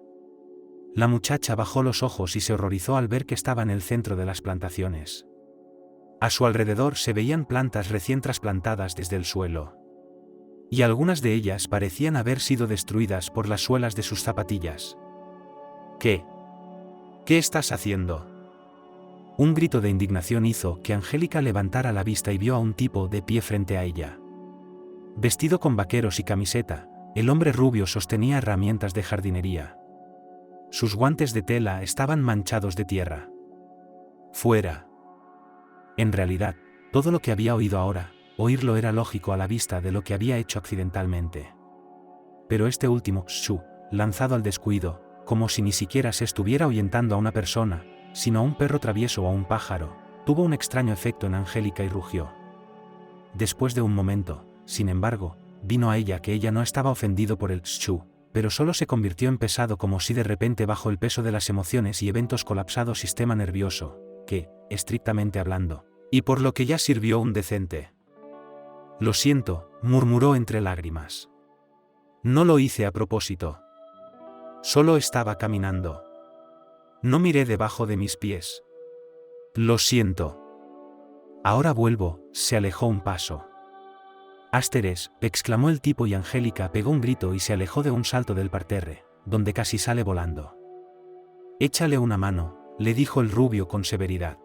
La muchacha bajó los ojos y se horrorizó al ver que estaba en el centro de las plantaciones. A su alrededor se veían plantas recién trasplantadas desde el suelo. Y algunas de ellas parecían haber sido destruidas por las suelas de sus zapatillas. ¿Qué? ¿Qué estás haciendo? Un grito de indignación hizo que Angélica levantara la vista y vio a un tipo de pie frente a ella. Vestido con vaqueros y camiseta, el hombre rubio sostenía herramientas de jardinería. Sus guantes de tela estaban manchados de tierra. ¡Fuera! En realidad, todo lo que había oído ahora, oírlo era lógico a la vista de lo que había hecho accidentalmente. Pero este último, lanzado al descuido, como si ni siquiera se estuviera ahuyentando a una persona, sino a un perro travieso o a un pájaro, tuvo un extraño efecto en Angélica y rugió. Después de un momento, sin embargo, vino a ella que ella no estaba ofendido por el pero solo se convirtió en pesado como si de repente bajo el peso de las emociones y eventos colapsado sistema nervioso, que, estrictamente hablando, y por lo que ya sirvió un decente. Lo siento, murmuró entre lágrimas. No lo hice a propósito. Solo estaba caminando. No miré debajo de mis pies. Lo siento. Ahora vuelvo, se alejó un paso. Asteres, exclamó el tipo y Angélica pegó un grito y se alejó de un salto del parterre, donde casi sale volando. Échale una mano, le dijo el rubio con severidad.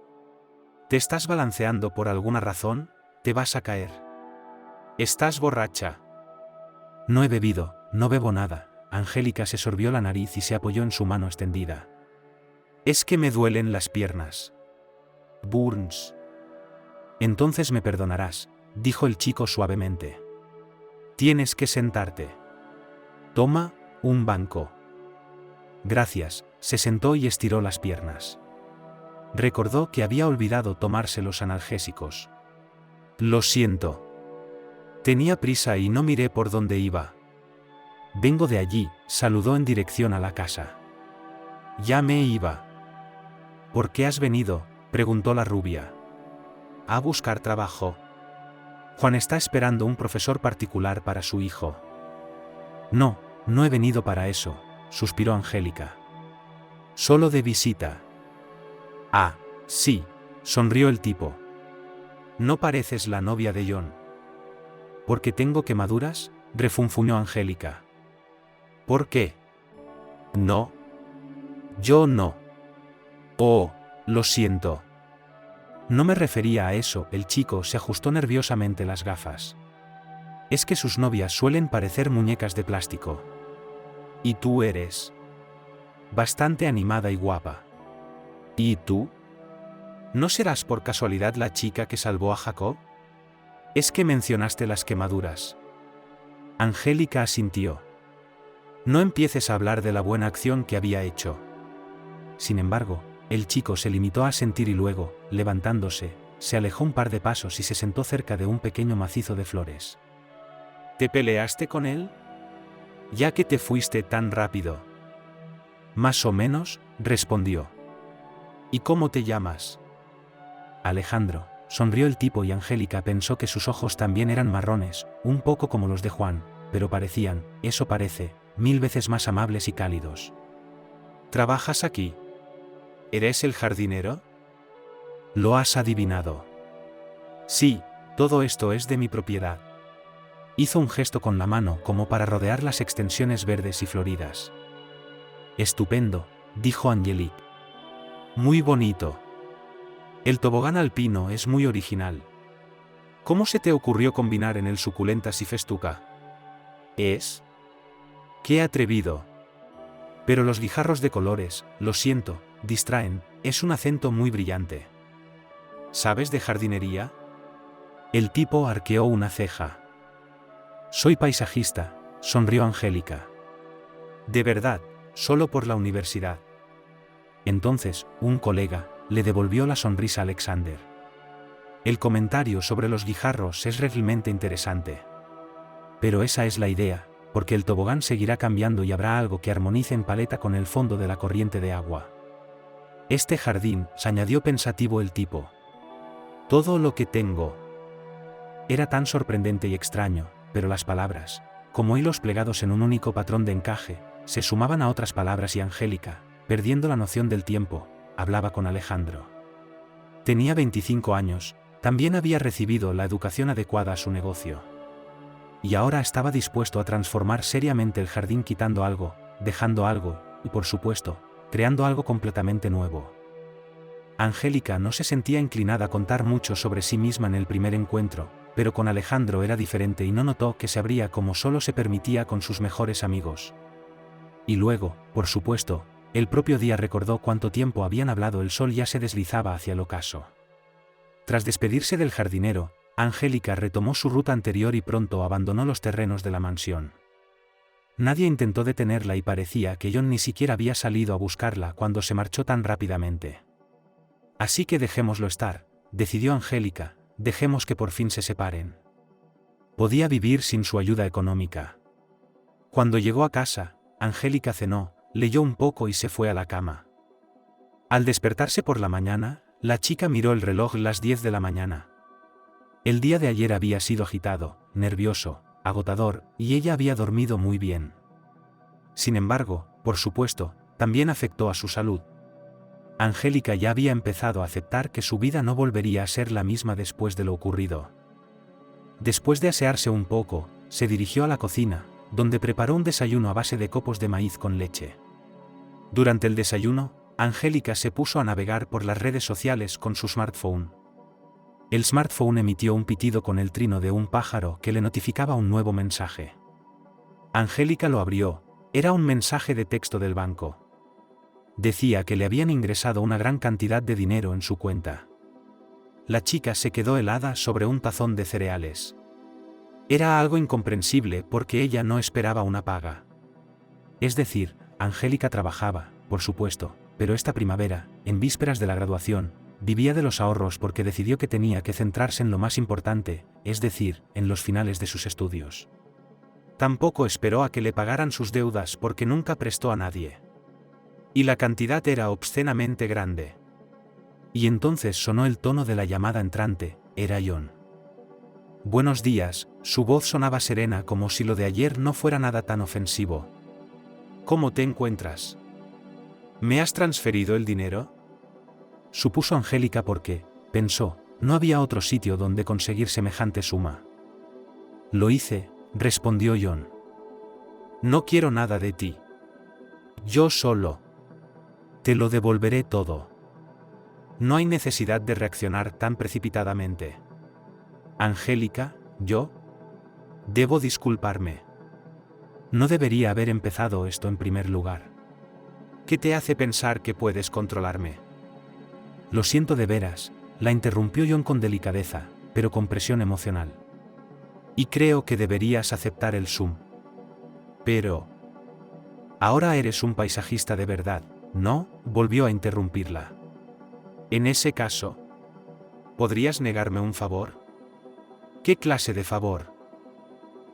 ¿Te estás balanceando por alguna razón? Te vas a caer. ¿Estás borracha? No he bebido, no bebo nada. Angélica se sorbió la nariz y se apoyó en su mano extendida. Es que me duelen las piernas. Burns. Entonces me perdonarás, dijo el chico suavemente. Tienes que sentarte. Toma, un banco. Gracias, se sentó y estiró las piernas. Recordó que había olvidado tomarse los analgésicos. Lo siento. Tenía prisa y no miré por dónde iba. Vengo de allí, saludó en dirección a la casa. Ya me iba. ¿Por qué has venido?, preguntó la rubia. A buscar trabajo. Juan está esperando un profesor particular para su hijo. No, no he venido para eso, suspiró Angélica. Solo de visita. Ah, sí, sonrió el tipo. No pareces la novia de John. ¿Por qué tengo quemaduras?, refunfuñó Angélica. ¿Por qué? No. Yo no. Oh, lo siento. No me refería a eso, el chico se ajustó nerviosamente las gafas. Es que sus novias suelen parecer muñecas de plástico. Y tú eres bastante animada y guapa. ¿Y tú? ¿No serás por casualidad la chica que salvó a Jacob? Es que mencionaste las quemaduras. Angélica asintió. No empieces a hablar de la buena acción que había hecho. Sin embargo, el chico se limitó a asentir y luego, levantándose, se alejó un par de pasos y se sentó cerca de un pequeño macizo de flores. ¿Te peleaste con él? Ya que te fuiste tan rápido. Más o menos, respondió. ¿Y cómo te llamas? Alejandro, sonrió el tipo y Angélica pensó que sus ojos también eran marrones, un poco como los de Juan, pero parecían, eso parece, 1000 veces más amables y cálidos. ¿Trabajas aquí? ¿Eres el jardinero? Lo has adivinado. Sí, todo esto es de mi propiedad. Hizo un gesto con la mano como para rodear las extensiones verdes y floridas. Estupendo, dijo Angelique. Muy bonito. El tobogán alpino es muy original. ¿Cómo se te ocurrió combinar en él suculentas y festuca? ¿Es? ¡Qué atrevido! Pero los guijarros de colores, lo siento, distraen, es un acento muy brillante. ¿Sabes de jardinería? El tipo arqueó una ceja. Soy paisajista, sonrió Angélica. De verdad, solo por la universidad. Entonces, un colega, le devolvió la sonrisa a Alexander. El comentario sobre los guijarros es realmente interesante. Pero esa es la idea, porque el tobogán seguirá cambiando y habrá algo que armonice en paleta con el fondo de la corriente de agua. Este jardín, se añadió pensativo el tipo. Todo lo que tengo. Era tan sorprendente y extraño, pero las palabras, como hilos plegados en un único patrón de encaje, se sumaban a otras palabras y Angélica, perdiendo la noción del tiempo, hablaba con Alejandro. Tenía 25 años, también había recibido la educación adecuada a su negocio. Y ahora estaba dispuesto a transformar seriamente el jardín quitando algo, dejando algo, y por supuesto, creando algo completamente nuevo. Angélica no se sentía inclinada a contar mucho sobre sí misma en el primer encuentro, pero con Alejandro era diferente y no notó que se abría como solo se permitía con sus mejores amigos. Y luego, por supuesto, el propio día recordó cuánto tiempo habían hablado, el sol ya se deslizaba hacia el ocaso. Tras despedirse del jardinero, Angélica retomó su ruta anterior y pronto abandonó los terrenos de la mansión. Nadie intentó detenerla y parecía que John ni siquiera había salido a buscarla cuando se marchó tan rápidamente. Así que dejémoslo estar, decidió Angélica, dejemos que por fin se separen. Podía vivir sin su ayuda económica. Cuando llegó a casa, Angélica cenó, leyó un poco y se fue a la cama. Al despertarse por la mañana, la chica miró el reloj las 10 de la mañana. El día de ayer había sido agitado, nervioso, agotador, y ella había dormido muy bien. Sin embargo, por supuesto, también afectó a su salud. Angélica ya había empezado a aceptar que su vida no volvería a ser la misma después de lo ocurrido. Después de asearse un poco, se dirigió a la cocina, donde preparó un desayuno a base de copos de maíz con leche. Durante el desayuno, Angélica se puso a navegar por las redes sociales con su smartphone. El smartphone emitió un pitido con el trino de un pájaro que le notificaba un nuevo mensaje. Angélica lo abrió, era un mensaje de texto del banco. Decía que le habían ingresado una gran cantidad de dinero en su cuenta. La chica se quedó helada sobre un tazón de cereales. Era algo incomprensible porque ella no esperaba una paga. Es decir, Angélica trabajaba, por supuesto, pero esta primavera, en vísperas de la graduación, vivía de los ahorros porque decidió que tenía que centrarse en lo más importante, es decir, en los finales de sus estudios. Tampoco esperó a que le pagaran sus deudas porque nunca prestó a nadie. Y la cantidad era obscenamente grande. Y entonces sonó el tono de la llamada entrante, era John. Buenos días, su voz sonaba serena como si lo de ayer no fuera nada tan ofensivo. ¿Cómo te encuentras? ¿Me has transferido el dinero? Supuso Angélica porque, pensó, no había otro sitio donde conseguir semejante suma. Lo hice, respondió John. No quiero nada de ti. Yo solo. Te lo devolveré todo. No hay necesidad de reaccionar tan precipitadamente. Angélica, yo. Debo disculparme. No debería haber empezado esto en primer lugar. ¿Qué te hace pensar que puedes controlarme? Lo siento de veras, la interrumpió John con delicadeza, pero con presión emocional. Y creo que deberías aceptar el sum. Pero... ahora eres un paisajista de verdad, ¿no? Volvió a interrumpirla. En ese caso, ¿podrías negarme un favor? ¿Qué clase de favor?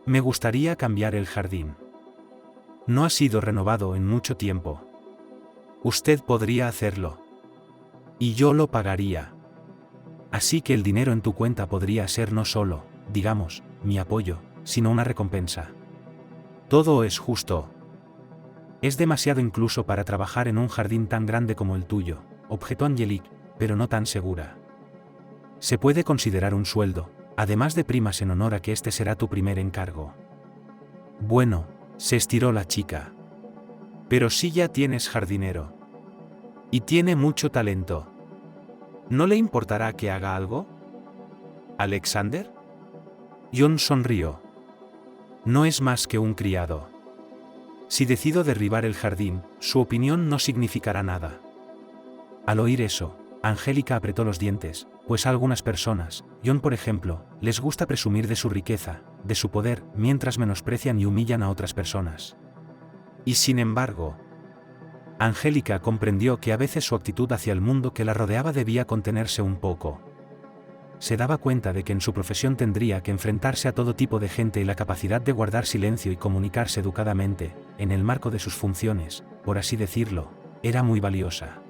Me gustaría cambiar el jardín. No ha sido renovado en mucho tiempo. Usted podría hacerlo. Y yo lo pagaría. Así que el dinero en tu cuenta podría ser no solo, digamos, mi apoyo, sino una recompensa. Todo es justo. Es demasiado incluso para trabajar en un jardín tan grande como el tuyo, objetó Angelique, pero no tan segura. Se puede considerar un sueldo, además de primas en honor a que este será tu primer encargo. Bueno, se estiró la chica. Pero si ya tienes jardinero. Y tiene mucho talento. ¿No le importará que haga algo? ¿Alexander? John sonrió. No es más que un criado. Si decido derribar el jardín, su opinión no significará nada. Al oír eso, Angélica apretó los dientes, pues a algunas personas, John por ejemplo, les gusta presumir de su riqueza, de su poder, mientras menosprecian y humillan a otras personas. Y sin embargo, Angélica comprendió que a veces su actitud hacia el mundo que la rodeaba debía contenerse un poco. Se daba cuenta de que en su profesión tendría que enfrentarse a todo tipo de gente y la capacidad de guardar silencio y comunicarse educadamente, en el marco de sus funciones, por así decirlo, era muy valiosa.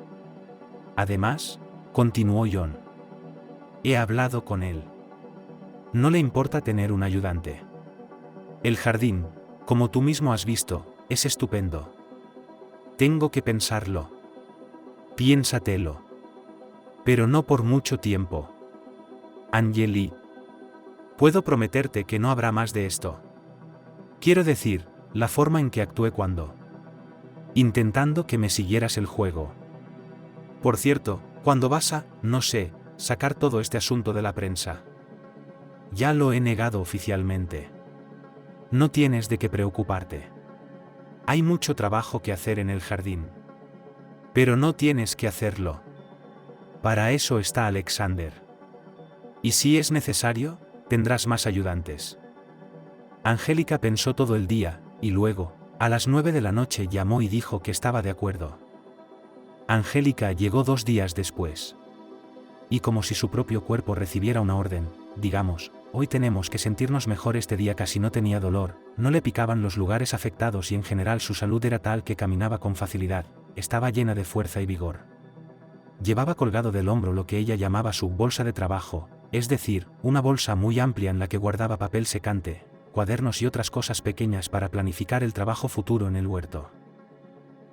Además, continuó John. He hablado con él. No le importa tener un ayudante. El jardín, como tú mismo has visto, es estupendo. Tengo que pensarlo. Piénsatelo. Pero no por mucho tiempo. Angeli. Puedo prometerte que no habrá más de esto. Quiero decir, la forma en que actué cuando... intentando que me siguieras el juego. Por cierto, ¿cuándo vas a, no sé, sacar todo este asunto de la prensa? Ya lo he negado oficialmente. No tienes de qué preocuparte. Hay mucho trabajo que hacer en el jardín. Pero no tienes que hacerlo. Para eso está Alexander. Y si es necesario, tendrás más ayudantes. Angélica pensó todo el día, y luego, a las 9 de la noche llamó y dijo que estaba de acuerdo. Angélica llegó 2 días después. Y como si su propio cuerpo recibiera una orden, digamos, hoy tenemos que sentirnos mejor. Este día casi no tenía dolor, no le picaban los lugares afectados y en general su salud era tal que caminaba con facilidad, estaba llena de fuerza y vigor. Llevaba colgado del hombro lo que ella llamaba su bolsa de trabajo, es decir, una bolsa muy amplia en la que guardaba papel secante, cuadernos y otras cosas pequeñas para planificar el trabajo futuro en el huerto.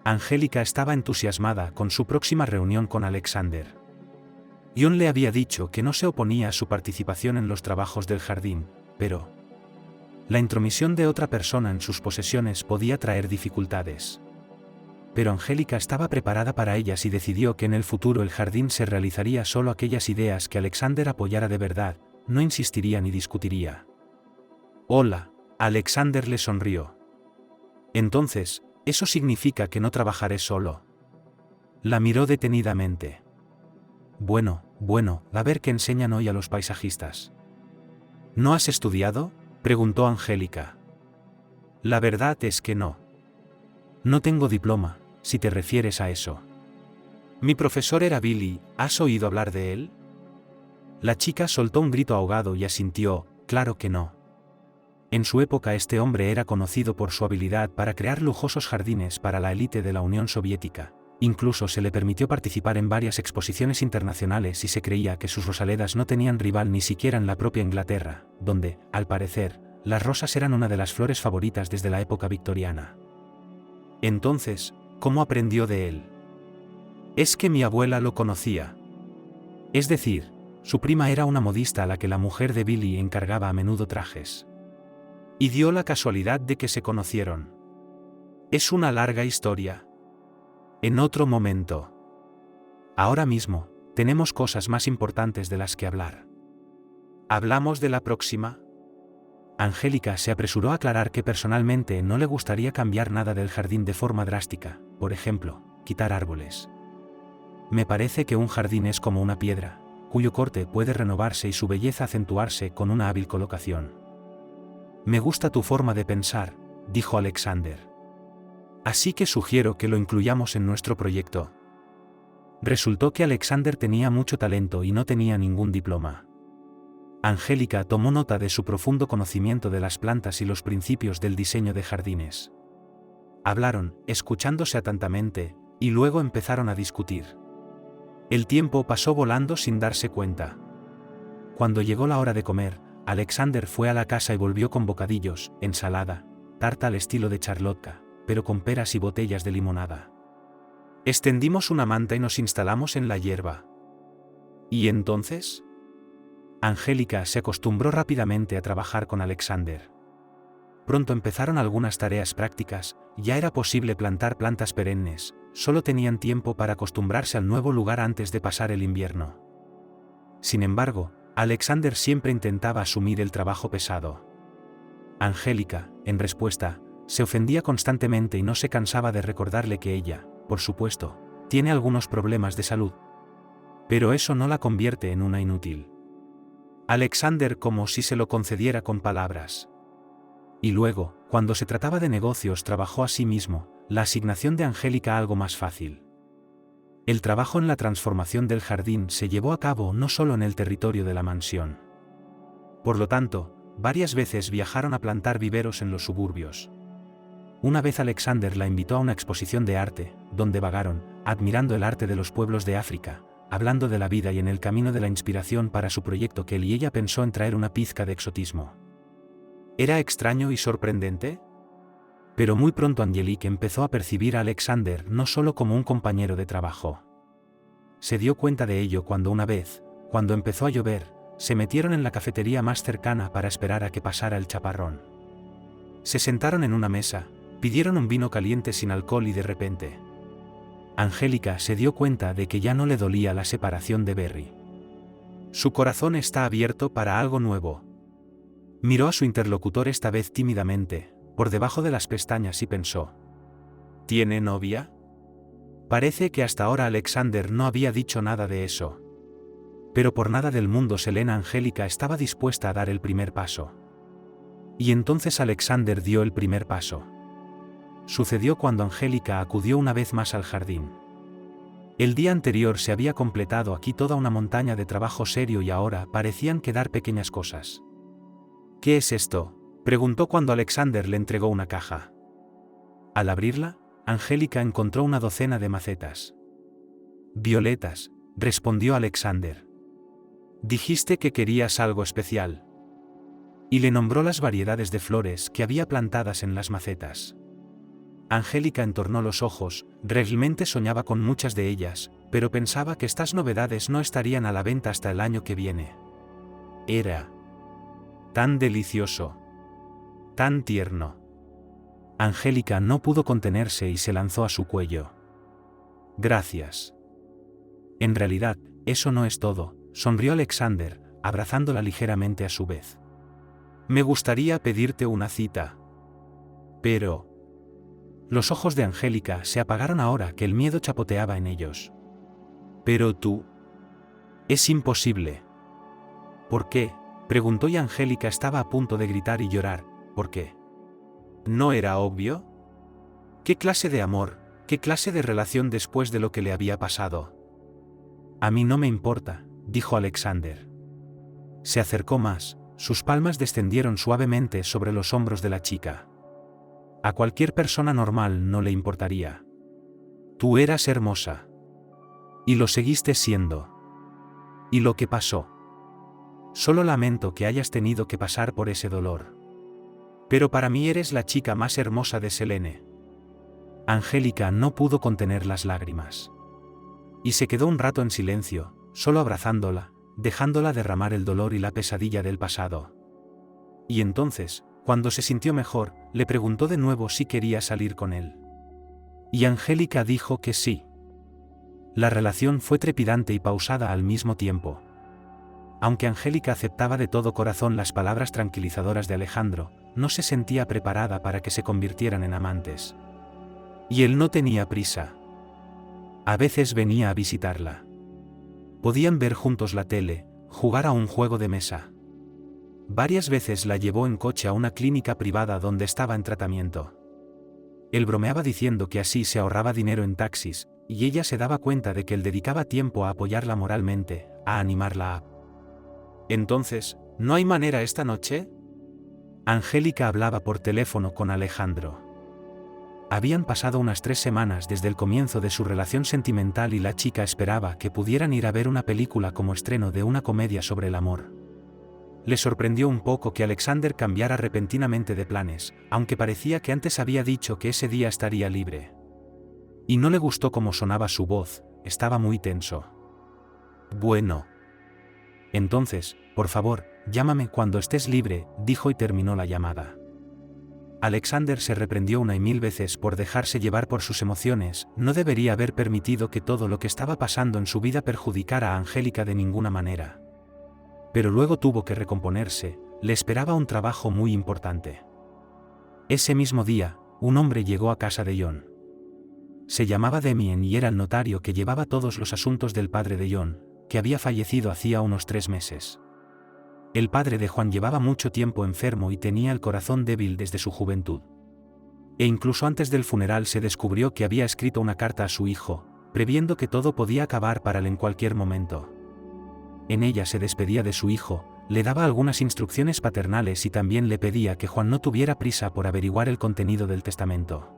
Angélica estaba entusiasmada con su próxima reunión con Alexander. John le había dicho que no se oponía a su participación en los trabajos del jardín, pero la intromisión de otra persona en sus posesiones podía traer dificultades. Pero Angélica estaba preparada para ellas y decidió que en el futuro el jardín se realizaría solo aquellas ideas que Alexander apoyara de verdad, no insistiría ni discutiría. Hola, Alexander le sonrió. Entonces, ¿eso significa que no trabajaré solo? La miró detenidamente. Bueno, a ver qué enseñan hoy a los paisajistas. ¿No has estudiado?, preguntó Angélica. La verdad es que no. No tengo diploma, si te refieres a eso. Mi profesor era Billy, ¿has oído hablar de él? La chica soltó un grito ahogado y asintió, claro que no. En su época este hombre era conocido por su habilidad para crear lujosos jardines para la élite de la Unión Soviética. Incluso se le permitió participar en varias exposiciones internacionales y se creía que sus rosaledas no tenían rival ni siquiera en la propia Inglaterra, donde, al parecer, las rosas eran una de las flores favoritas desde la época victoriana. Entonces, ¿cómo aprendió de él? Es que mi abuela lo conocía. Es decir, su prima era una modista a la que la mujer de Billy encargaba a menudo trajes. Y dio la casualidad de que se conocieron. Es una larga historia. En otro momento. Ahora mismo, tenemos cosas más importantes de las que hablar. ¿Hablamos de la próxima? Angélica se apresuró a aclarar que personalmente no le gustaría cambiar nada del jardín de forma drástica, por ejemplo, quitar árboles. Me parece que un jardín es como una piedra, cuyo corte puede renovarse y su belleza acentuarse con una hábil colocación. Me gusta tu forma de pensar, dijo Alexander. Así que sugiero que lo incluyamos en nuestro proyecto. Resultó que Alexander tenía mucho talento y no tenía ningún diploma. Angélica tomó nota de su profundo conocimiento de las plantas y los principios del diseño de jardines. Hablaron, escuchándose atentamente, y luego empezaron a discutir. El tiempo pasó volando sin darse cuenta. Cuando llegó la hora de comer, Alexander fue a la casa y volvió con bocadillos, ensalada, tarta al estilo de Charlotka, pero con peras y botellas de limonada. Extendimos una manta y nos instalamos en la hierba. ¿Y entonces? Angélica se acostumbró rápidamente a trabajar con Alexander. Pronto empezaron algunas tareas prácticas, ya era posible plantar plantas perennes, solo tenían tiempo para acostumbrarse al nuevo lugar antes de pasar el invierno. Sin embargo, Alexander siempre intentaba asumir el trabajo pesado. Angélica, en respuesta, se ofendía constantemente y no se cansaba de recordarle que ella, por supuesto, tiene algunos problemas de salud. Pero eso no la convierte en una inútil. Alexander como si se lo concediera con palabras. Y luego, cuando se trataba de negocios, trabajó a sí mismo, la asignación de Angélica algo más fácil. El trabajo en la transformación del jardín se llevó a cabo no solo en el territorio de la mansión. Por lo tanto, varias veces viajaron a plantar viveros en los suburbios. Una vez Alexander la invitó a una exposición de arte, donde vagaron, admirando el arte de los pueblos de África, hablando de la vida y en el camino de la inspiración para su proyecto que él y ella pensó en traer una pizca de exotismo. ¿Era extraño y sorprendente? Pero muy pronto Angelique empezó a percibir a Alexander no solo como un compañero de trabajo. Se dio cuenta de ello cuando una vez, cuando empezó a llover, se metieron en la cafetería más cercana para esperar a que pasara el chaparrón. Se sentaron en una mesa, pidieron un vino caliente sin alcohol y de repente, Angélica se dio cuenta de que ya no le dolía la separación de Berry. Su corazón está abierto para algo nuevo. Miró a su interlocutor esta vez tímidamente, por debajo de las pestañas y pensó: ¿tiene novia? Parece que hasta ahora Alexander no había dicho nada de eso. Pero por nada del mundo Selena Angélica estaba dispuesta a dar el primer paso. Y entonces Alexander dio el primer paso. Sucedió cuando Angélica acudió una vez más al jardín. El día anterior se había completado aquí toda una montaña de trabajo serio y ahora parecían quedar pequeñas cosas. ¿Qué es esto?, preguntó cuando Alexander le entregó una caja. Al abrirla, Angélica encontró una docena de macetas. Violetas, respondió Alexander. Dijiste que querías algo especial. Y le nombró las variedades de flores que había plantadas en las macetas. Angélica entornó los ojos, realmente soñaba con muchas de ellas, pero pensaba que estas novedades no estarían a la venta hasta el año que viene. Era tan delicioso, tan tierno. Angélica no pudo contenerse y se lanzó a su cuello. Gracias. En realidad, eso no es todo, sonrió Alexander, abrazándola ligeramente a su vez. Me gustaría pedirte una cita. Pero... Los ojos de Angélica se apagaron ahora que el miedo chapoteaba en ellos. Pero tú... Es imposible. ¿Por qué?, preguntó y Angélica estaba a punto de gritar y llorar. ¿Por qué? ¿No era obvio? ¿Qué clase de amor, qué clase de relación después de lo que le había pasado? A mí no me importa, dijo Alexander. Se acercó más, sus palmas descendieron suavemente sobre los hombros de la chica. A cualquier persona normal no le importaría. Tú eras hermosa. Y lo seguiste siendo. ¿Y lo que pasó? Solo lamento que hayas tenido que pasar por ese dolor. Pero para mí eres la chica más hermosa de Selene. Angélica no pudo contener las lágrimas. Y se quedó un rato en silencio, solo abrazándola, dejándola derramar el dolor y la pesadilla del pasado. Y entonces, cuando se sintió mejor, le preguntó de nuevo si quería salir con él. Y Angélica dijo que sí. La relación fue trepidante y pausada al mismo tiempo. Aunque Angélica aceptaba de todo corazón las palabras tranquilizadoras de Alejandro, no se sentía preparada para que se convirtieran en amantes. Y él no tenía prisa. A veces venía a visitarla. Podían ver juntos la tele, jugar a un juego de mesa. Varias veces la llevó en coche a una clínica privada donde estaba en tratamiento. Él bromeaba diciendo que así se ahorraba dinero en taxis, y ella se daba cuenta de que él dedicaba tiempo a apoyarla moralmente, a animarla a... Entonces, ¿no hay manera esta noche? Angélica hablaba por teléfono con Alejandro. Habían pasado unas 3 semanas desde el comienzo de su relación sentimental y la chica esperaba que pudieran ir a ver una película como estreno de una comedia sobre el amor. Le sorprendió un poco que Alexander cambiara repentinamente de planes, aunque parecía que antes había dicho que ese día estaría libre. Y no le gustó cómo sonaba su voz, estaba muy tenso. Bueno. Entonces, por favor, llámame cuando estés libre, dijo y terminó la llamada. Alexander se reprendió una y mil veces por dejarse llevar por sus emociones, no debería haber permitido que todo lo que estaba pasando en su vida perjudicara a Angélica de ninguna manera. Pero luego tuvo que recomponerse, le esperaba un trabajo muy importante. Ese mismo día, un hombre llegó a casa de John. Se llamaba Damien y era el notario que llevaba todos los asuntos del padre de John, que había fallecido hacía unos 3 meses. El padre de Juan llevaba mucho tiempo enfermo y tenía el corazón débil desde su juventud. E incluso antes del funeral se descubrió que había escrito una carta a su hijo, previendo que todo podía acabar para él en cualquier momento. En ella se despedía de su hijo, le daba algunas instrucciones paternales y también le pedía que Juan no tuviera prisa por averiguar el contenido del testamento.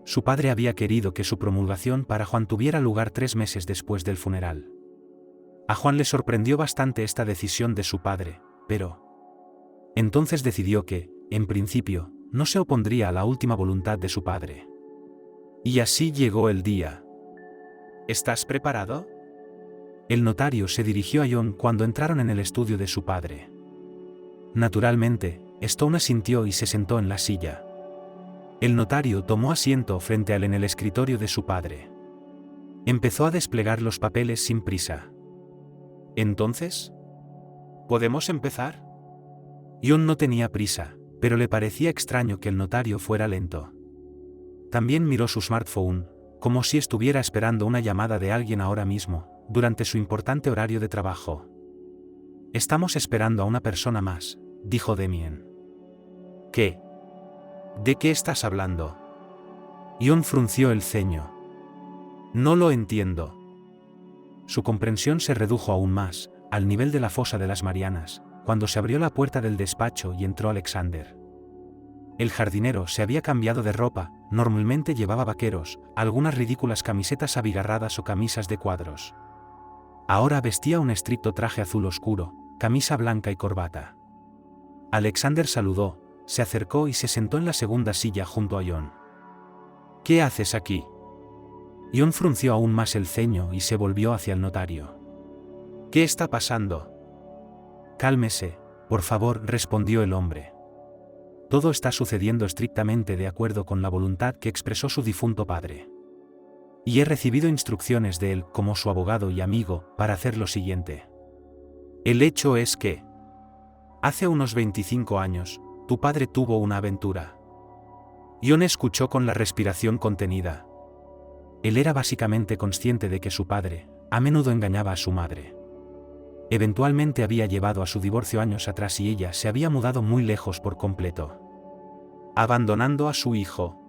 Su padre había querido que su promulgación para Juan tuviera lugar 3 meses después del funeral. A Juan le sorprendió bastante esta decisión de su padre, pero... Entonces decidió que, en principio, no se opondría a la última voluntad de su padre. Y así llegó el día. ¿Estás preparado? El notario se dirigió a John cuando entraron en el estudio de su padre. Naturalmente, Stone asintió y se sentó en la silla. El notario tomó asiento frente a él en el escritorio de su padre. Empezó a desplegar los papeles sin prisa. ¿Entonces? ¿Podemos empezar? John no tenía prisa, pero le parecía extraño que el notario fuera lento. También miró su smartphone, como si estuviera esperando una llamada de alguien ahora mismo, durante su importante horario de trabajo. Estamos esperando a una persona más, dijo Damien. ¿Qué? ¿De qué estás hablando? John frunció el ceño. No lo entiendo. Su comprensión se redujo aún más, al nivel de la fosa de las Marianas, cuando se abrió la puerta del despacho y entró Alexander. El jardinero se había cambiado de ropa, normalmente llevaba vaqueros, algunas ridículas camisetas abigarradas o camisas de cuadros. Ahora vestía un estricto traje azul oscuro, camisa blanca y corbata. Alexander saludó, se acercó y se sentó en la segunda silla junto a John. ¿Qué haces aquí? John frunció aún más el ceño y se volvió hacia el notario. ¿Qué está pasando? Cálmese, por favor, respondió el hombre. Todo está sucediendo estrictamente de acuerdo con la voluntad que expresó su difunto padre. Y he recibido instrucciones de él, como su abogado y amigo, para hacer lo siguiente. El hecho es que, hace unos 25 años, tu padre tuvo una aventura. John escuchó con la respiración contenida. Él era básicamente consciente de que su padre, a menudo engañaba a su madre. Eventualmente había llevado a su divorcio años atrás y ella se había mudado muy lejos por completo, abandonando a su hijo.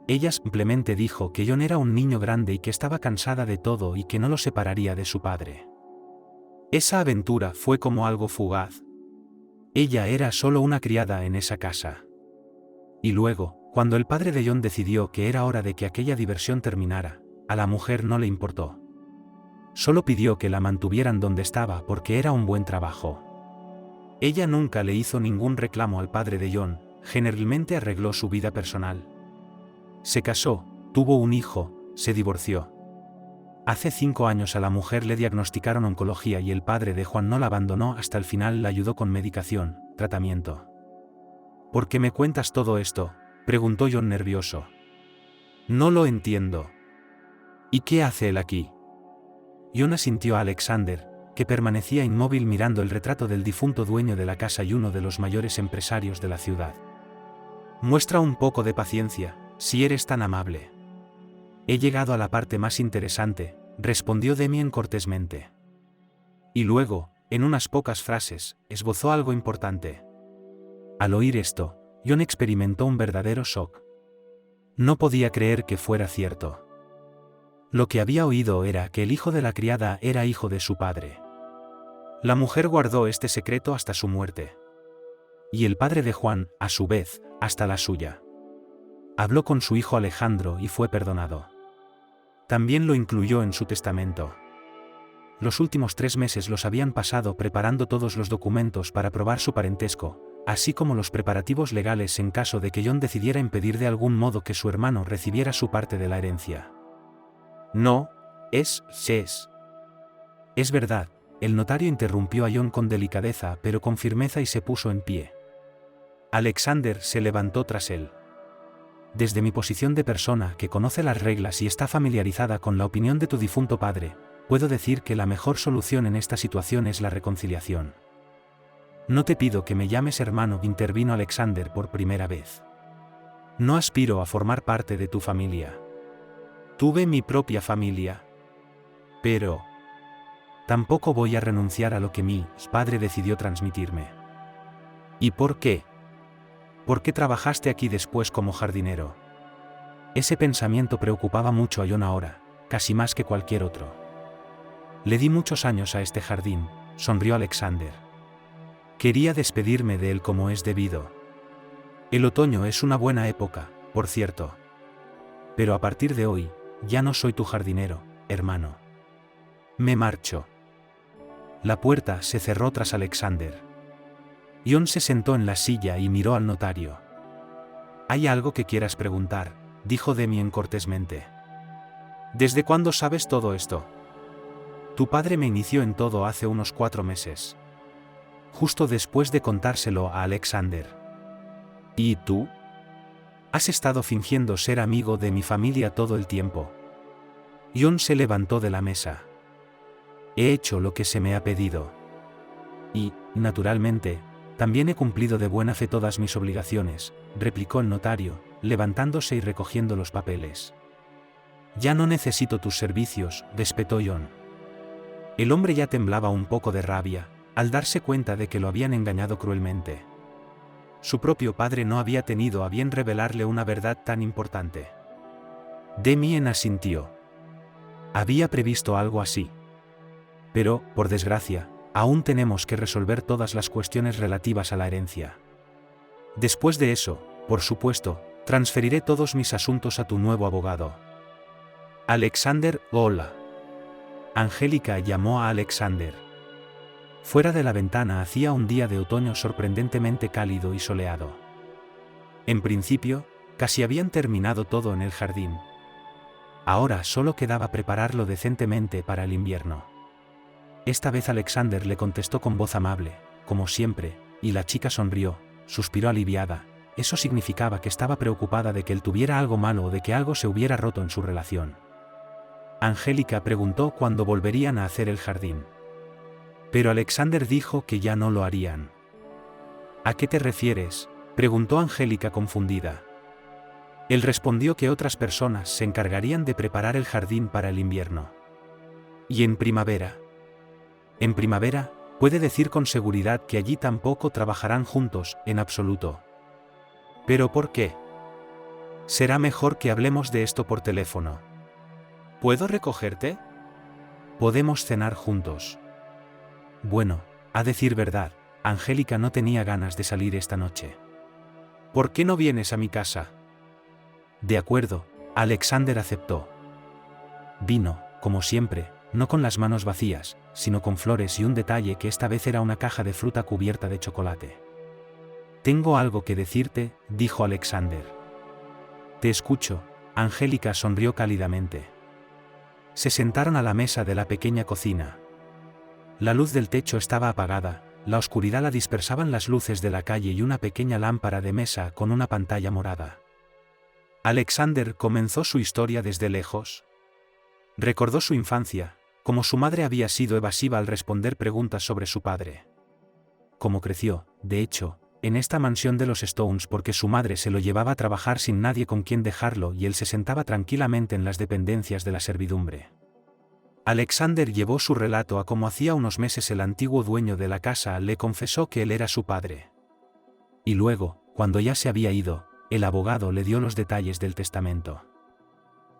Ella simplemente dijo que John era un niño grande y que estaba cansada de todo y que no lo separaría de su padre. Esa aventura fue como algo fugaz. Ella era solo una criada en esa casa. Y luego, cuando el padre de John decidió que era hora de que aquella diversión terminara, a la mujer no le importó. Solo pidió que la mantuvieran donde estaba porque era un buen trabajo. Ella nunca le hizo ningún reclamo al padre de John, generalmente arregló su vida personal. Se casó, tuvo un hijo, se divorció. Hace 5 años a la mujer le diagnosticaron oncología y el padre de Juan no la abandonó hasta el final, la ayudó con medicación, tratamiento. ¿Por qué me cuentas todo esto?, preguntó John nervioso. No lo entiendo. ¿Y qué hace él aquí? John asintió a Alexander, que permanecía inmóvil mirando el retrato del difunto dueño de la casa y uno de los mayores empresarios de la ciudad. Muestra un poco de paciencia, si eres tan amable. He llegado a la parte más interesante, respondió Damien cortésmente. Y luego, en unas pocas frases, esbozó algo importante. Al oír esto, John experimentó un verdadero shock. No podía creer que fuera cierto. Lo que había oído era que el hijo de la criada era hijo de su padre. La mujer guardó este secreto hasta su muerte. Y el padre de Juan, a su vez, hasta la suya. Habló con su hijo Alejandro y fue perdonado. También lo incluyó en su testamento. Los últimos 3 meses los habían pasado preparando todos los documentos para probar su parentesco, así como los preparativos legales en caso de que John decidiera impedir de algún modo que su hermano recibiera su parte de la herencia. No, es verdad, el notario interrumpió a John con delicadeza pero con firmeza y se puso en pie. Alexander se levantó tras él. Desde mi posición de persona que conoce las reglas y está familiarizada con la opinión de tu difunto padre, puedo decir que la mejor solución en esta situación es la reconciliación. No te pido que me llames hermano, intervino Alexander por primera vez. No aspiro a formar parte de tu familia. Tuve mi propia familia. Pero tampoco voy a renunciar a lo que mi padre decidió transmitirme. ¿Y por qué? ¿Por qué trabajaste aquí después como jardinero? Ese pensamiento preocupaba mucho a John ahora, casi más que cualquier otro. Le di muchos años a este jardín, sonrió Alexander. Quería despedirme de él como es debido. El otoño es una buena época, por cierto. Pero a partir de hoy, ya no soy tu jardinero, hermano. Me marcho. La puerta se cerró tras Alexander. John se sentó en la silla y miró al notario. ¿Hay algo que quieras preguntar?, dijo Damien cortésmente. ¿Desde cuándo sabes todo esto? Tu padre me inició en todo hace unos 4 meses. Justo después de contárselo a Alexander. ¿Y tú? Has estado fingiendo ser amigo de mi familia todo el tiempo. John se levantó de la mesa. He hecho lo que se me ha pedido. Y, naturalmente, también he cumplido de buena fe todas mis obligaciones, replicó el notario, levantándose y recogiendo los papeles. Ya no necesito tus servicios, espetó John. El hombre ya temblaba un poco de rabia, al darse cuenta de que lo habían engañado cruelmente. Su propio padre no había tenido a bien revelarle una verdad tan importante. Damien asintió. Había previsto algo así. Pero, por desgracia, Aún tenemos que resolver todas las cuestiones relativas a la herencia. Después de eso, por supuesto, transferiré todos mis asuntos a tu nuevo abogado. Alexander, hola. Angélica llamó a Alexander. Fuera de la ventana hacía un día de otoño sorprendentemente cálido y soleado. En principio, casi habían terminado todo en el jardín. Ahora solo quedaba prepararlo decentemente para el invierno. Esta vez Alexander le contestó con voz amable, como siempre, y la chica sonrió, suspiró aliviada. Eso significaba que estaba preocupada de que él tuviera algo malo o de que algo se hubiera roto en su relación. Angélica preguntó cuándo volverían a hacer el jardín. Pero Alexander dijo que ya no lo harían. ¿A qué te refieres?, preguntó Angélica confundida. Él respondió que otras personas se encargarían de preparar el jardín para el invierno. ¿Y en primavera? En primavera, puede decir con seguridad que allí tampoco trabajarán juntos, en absoluto. ¿Pero por qué? Será mejor que hablemos de esto por teléfono. ¿Puedo recogerte? Podemos cenar juntos. Bueno, a decir verdad, Angélica no tenía ganas de salir esta noche. ¿Por qué no vienes a mi casa? De acuerdo, Alexander aceptó. Vino, como siempre, no con las manos vacías, sino con flores y un detalle que esta vez era una caja de fruta cubierta de chocolate. Tengo algo que decirte, dijo Alexander. Te escucho, Angélica sonrió cálidamente. Se sentaron a la mesa de la pequeña cocina. La luz del techo estaba apagada, la oscuridad la dispersaban las luces de la calle y una pequeña lámpara de mesa con una pantalla morada. Alexander comenzó su historia desde lejos. Recordó su infancia, cómo su madre había sido evasiva al responder preguntas sobre su padre. Cómo creció, de hecho, en esta mansión de los Stones porque su madre se lo llevaba a trabajar sin nadie con quien dejarlo y él se sentaba tranquilamente en las dependencias de la servidumbre. Alexander llevó su relato a cómo hacía unos meses el antiguo dueño de la casa le confesó que él era su padre. Y luego, cuando ya se había ido, el abogado le dio los detalles del testamento.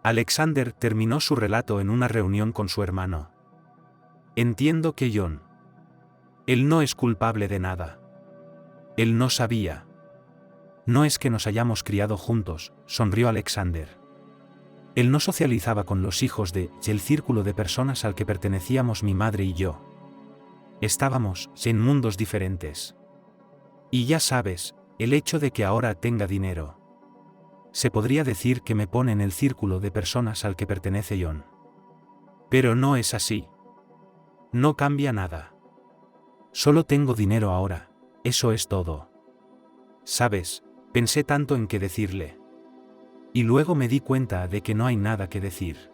Alexander terminó su relato en una reunión con su hermano. Entiendo que John. Él no es culpable de nada. Él no sabía. No es que nos hayamos criado juntos, sonrió Alexander. Él no socializaba con los hijos de el círculo de personas al que pertenecíamos mi madre y yo. Estábamos en mundos diferentes. Y ya sabes, el hecho de que ahora tenga dinero. Se podría decir que me pone en el círculo de personas al que pertenece John. Pero no es así. No cambia nada. Solo tengo dinero ahora, eso es todo. Sabes, pensé tanto en qué decirle. Y luego me di cuenta de que no hay nada que decir.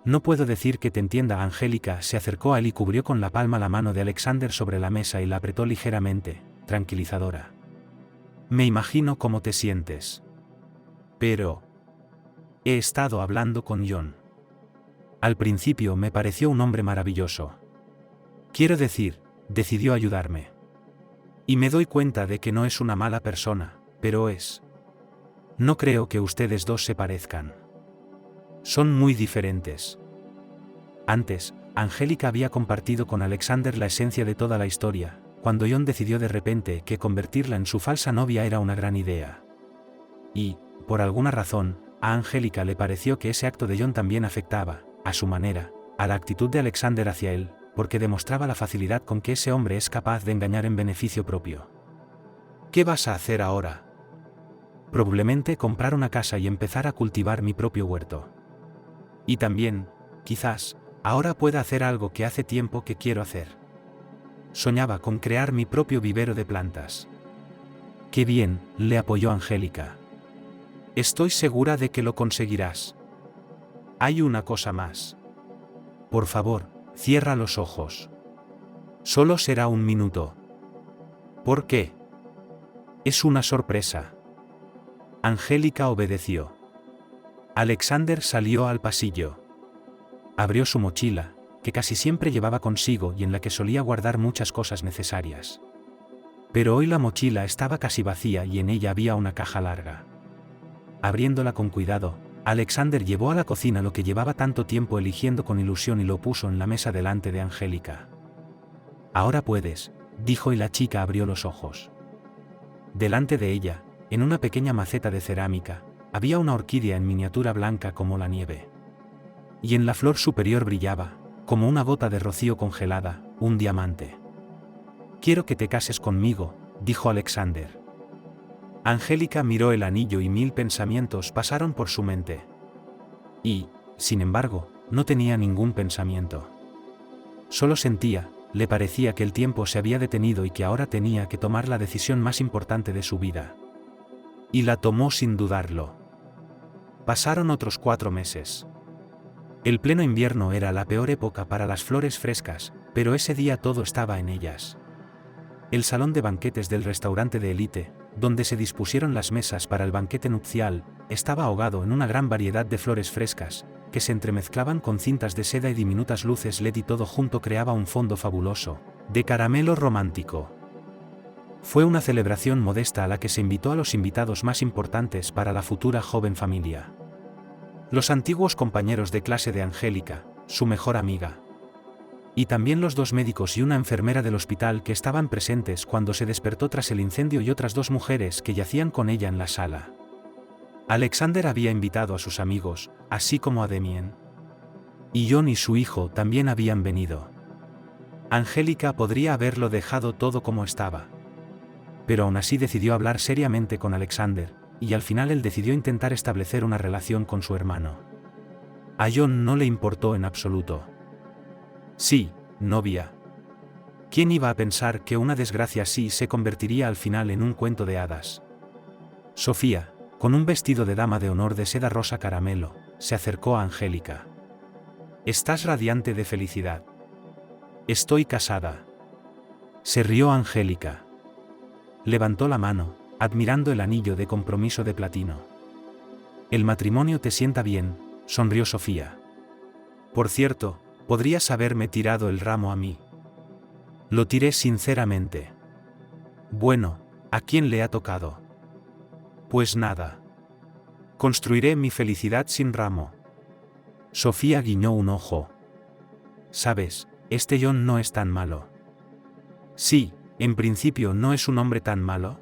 No puedo decir que te entienda. Angélica se acercó a él y cubrió con la palma la mano de Alexander sobre la mesa y la apretó ligeramente, tranquilizadora. Me imagino cómo te sientes. Pero... he estado hablando con John. Al principio me pareció un hombre maravilloso. Quiero decir, decidió ayudarme. Y me doy cuenta de que no es una mala persona, pero es... No creo que ustedes dos se parezcan. Son muy diferentes. Antes, Angélica había compartido con Alexander la esencia de toda la historia, cuando John decidió de repente que convertirla en su falsa novia era una gran idea. Y, por alguna razón, a Angélica le pareció que ese acto de John también afectaba, a su manera, a la actitud de Alexander hacia él, porque demostraba la facilidad con que ese hombre es capaz de engañar en beneficio propio. ¿Qué vas a hacer ahora? Probablemente comprar una casa y empezar a cultivar mi propio huerto. Y también, quizás, ahora pueda hacer algo que hace tiempo que quiero hacer. Soñaba con crear mi propio vivero de plantas. Qué bien, le apoyó Angélica. Estoy segura de que lo conseguirás. Hay una cosa más. Por favor, cierra los ojos. Solo será un minuto. ¿Por qué? Es una sorpresa. Angélica obedeció. Alexander salió al pasillo. Abrió su mochila, que casi siempre llevaba consigo y en la que solía guardar muchas cosas necesarias. Pero hoy la mochila estaba casi vacía y en ella había una caja larga. Abriéndola con cuidado, Alexander llevó a la cocina lo que llevaba tanto tiempo eligiendo con ilusión y lo puso en la mesa delante de Angélica. Ahora puedes, dijo y la chica abrió los ojos. Delante de ella, en una pequeña maceta de cerámica, había una orquídea en miniatura blanca como la nieve. Y en la flor superior brillaba, como una gota de rocío congelada, un diamante. Quiero que te cases conmigo, dijo Alexander. Angélica miró el anillo y 1000 pensamientos pasaron por su mente. Y, sin embargo, no tenía ningún pensamiento. Solo sentía, le parecía que el tiempo se había detenido y que ahora tenía que tomar la decisión más importante de su vida. Y la tomó sin dudarlo. Pasaron otros 4 meses. El pleno invierno era la peor época para las flores frescas, pero ese día todo estaba en ellas. El salón de banquetes del restaurante de élite, donde se dispusieron las mesas para el banquete nupcial, estaba ahogado en una gran variedad de flores frescas, que se entremezclaban con cintas de seda y diminutas luces LED y todo junto creaba un fondo fabuloso, de caramelo romántico. Fue una celebración modesta a la que se invitó a los invitados más importantes para la futura joven familia. Los antiguos compañeros de clase de Angélica, su mejor amiga. Y también los 2 médicos y una enfermera del hospital que estaban presentes cuando se despertó tras el incendio y otras 2 mujeres que yacían con ella en la sala. Alexander había invitado a sus amigos, así como a Damien. Y John y su hijo también habían venido. Angélica podría haberlo dejado todo como estaba. Pero aún así decidió hablar seriamente con Alexander, y al final él decidió intentar establecer una relación con su hermano. A John no le importó en absoluto. Sí, novia. ¿Quién iba a pensar que una desgracia así se convertiría al final en un cuento de hadas? Sofía, con un vestido de dama de honor de seda rosa caramelo, se acercó a Angélica. Estás radiante de felicidad. Estoy casada. Se rió Angélica. Levantó la mano, admirando el anillo de compromiso de platino. El matrimonio te sienta bien, sonrió Sofía. Por cierto, podrías haberme tirado el ramo a mí. Lo tiré sinceramente. Bueno, ¿a quién le ha tocado? Pues nada. Construiré mi felicidad sin ramo. Sofía guiñó un ojo. Sabes, este John no es tan malo. Sí, en principio no es un hombre tan malo.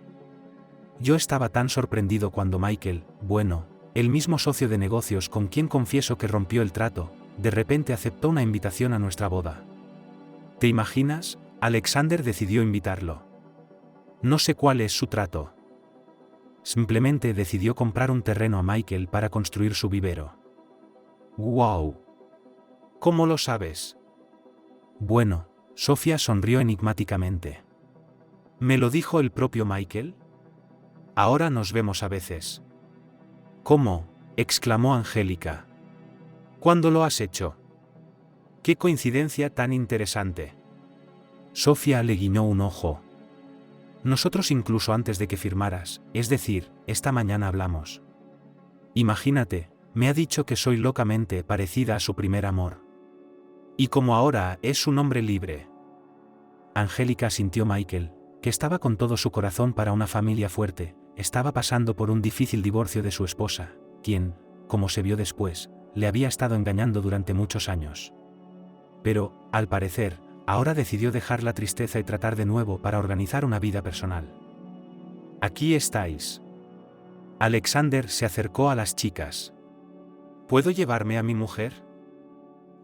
Yo estaba tan sorprendido cuando Michael, bueno, el mismo socio de negocios con quien confieso que rompió el trato, de repente aceptó una invitación a nuestra boda. ¿Te imaginas? Alexander decidió invitarlo. No sé cuál es su trato. Simplemente decidió comprar un terreno a Michael para construir su vivero. ¡Wow! ¿Cómo lo sabes? Bueno, Sofía sonrió enigmáticamente. ¿Me lo dijo el propio Michael? Ahora nos vemos a veces. ¿Cómo? Exclamó Angélica. ¿Cuándo lo has hecho? ¡Qué coincidencia tan interesante! Sofía le guiñó un ojo. Nosotros incluso antes de que firmaras, es decir, esta mañana hablamos. Imagínate, me ha dicho que soy locamente parecida a su primer amor. Y como ahora es un hombre libre. Angélica sintió Michael, que estaba con todo su corazón para una familia fuerte, estaba pasando por un difícil divorcio de su esposa, quien, como se vio después, le había estado engañando durante muchos años. Pero, al parecer, ahora decidió dejar la tristeza y tratar de nuevo para organizar una vida personal. Aquí estáis. Alexander se acercó a las chicas. ¿Puedo llevarme a mi mujer?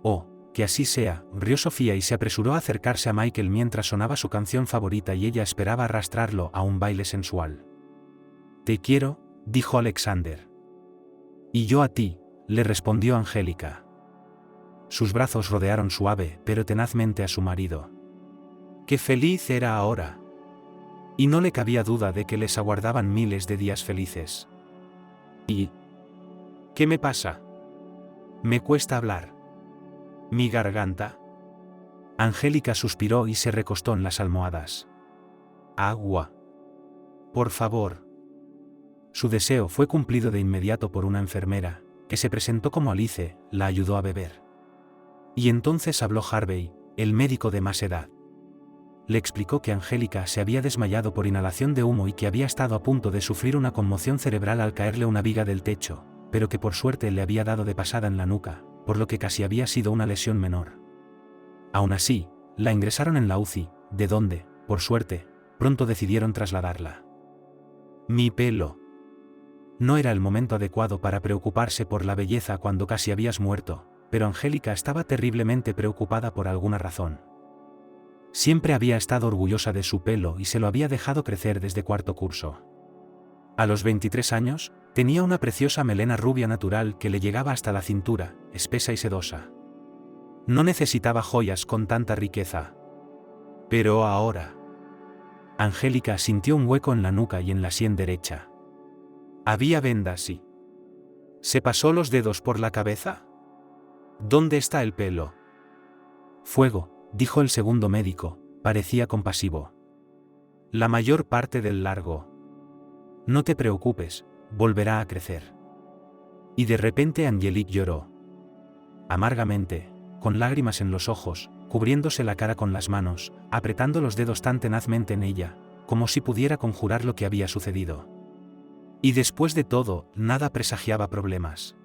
Oh, que así sea, rió Sofía y se apresuró a acercarse a Michael mientras sonaba su canción favorita y ella esperaba arrastrarlo a un baile sensual. Te quiero, dijo Alexander. Y yo a ti, le respondió Angélica. Sus brazos rodearon suave pero tenazmente a su marido. ¡Qué feliz era ahora! Y no le cabía duda de que les aguardaban miles de días felices. ¿Y qué me pasa? Me cuesta hablar. ¿Mi garganta? Angélica suspiró y se recostó en las almohadas. Agua. Por favor. Su deseo fue cumplido de inmediato por una enfermera, que se presentó como Alice, la ayudó a beber. Y entonces habló Harvey, el médico de más edad. Le explicó que Angélica se había desmayado por inhalación de humo y que había estado a punto de sufrir una conmoción cerebral al caerle una viga del techo, pero que por suerte le había dado de pasada en la nuca, por lo que casi había sido una lesión menor. Aún así, la ingresaron en la UCI, de donde, por suerte, pronto decidieron trasladarla. Mi pelo. No era el momento adecuado para preocuparse por la belleza cuando casi habías muerto, pero Angélica estaba terriblemente preocupada por alguna razón. Siempre había estado orgullosa de su pelo y se lo había dejado crecer desde cuarto curso. A los 23 años, tenía una preciosa melena rubia natural que le llegaba hasta la cintura, espesa y sedosa. No necesitaba joyas con tanta riqueza. Pero ahora. Angélica sintió un hueco en la nuca y en la sien derecha. Había vendas y... ¿Se pasó los dedos por la cabeza? ¿Dónde está el pelo? Fuego, dijo el segundo médico, parecía compasivo. La mayor parte del largo. No te preocupes, volverá a crecer. Y de repente Angelique lloró. Amargamente, con lágrimas en los ojos, cubriéndose la cara con las manos, apretando los dedos tan tenazmente en ella, como si pudiera conjurar lo que había sucedido. Y después de todo, nada presagiaba problemas.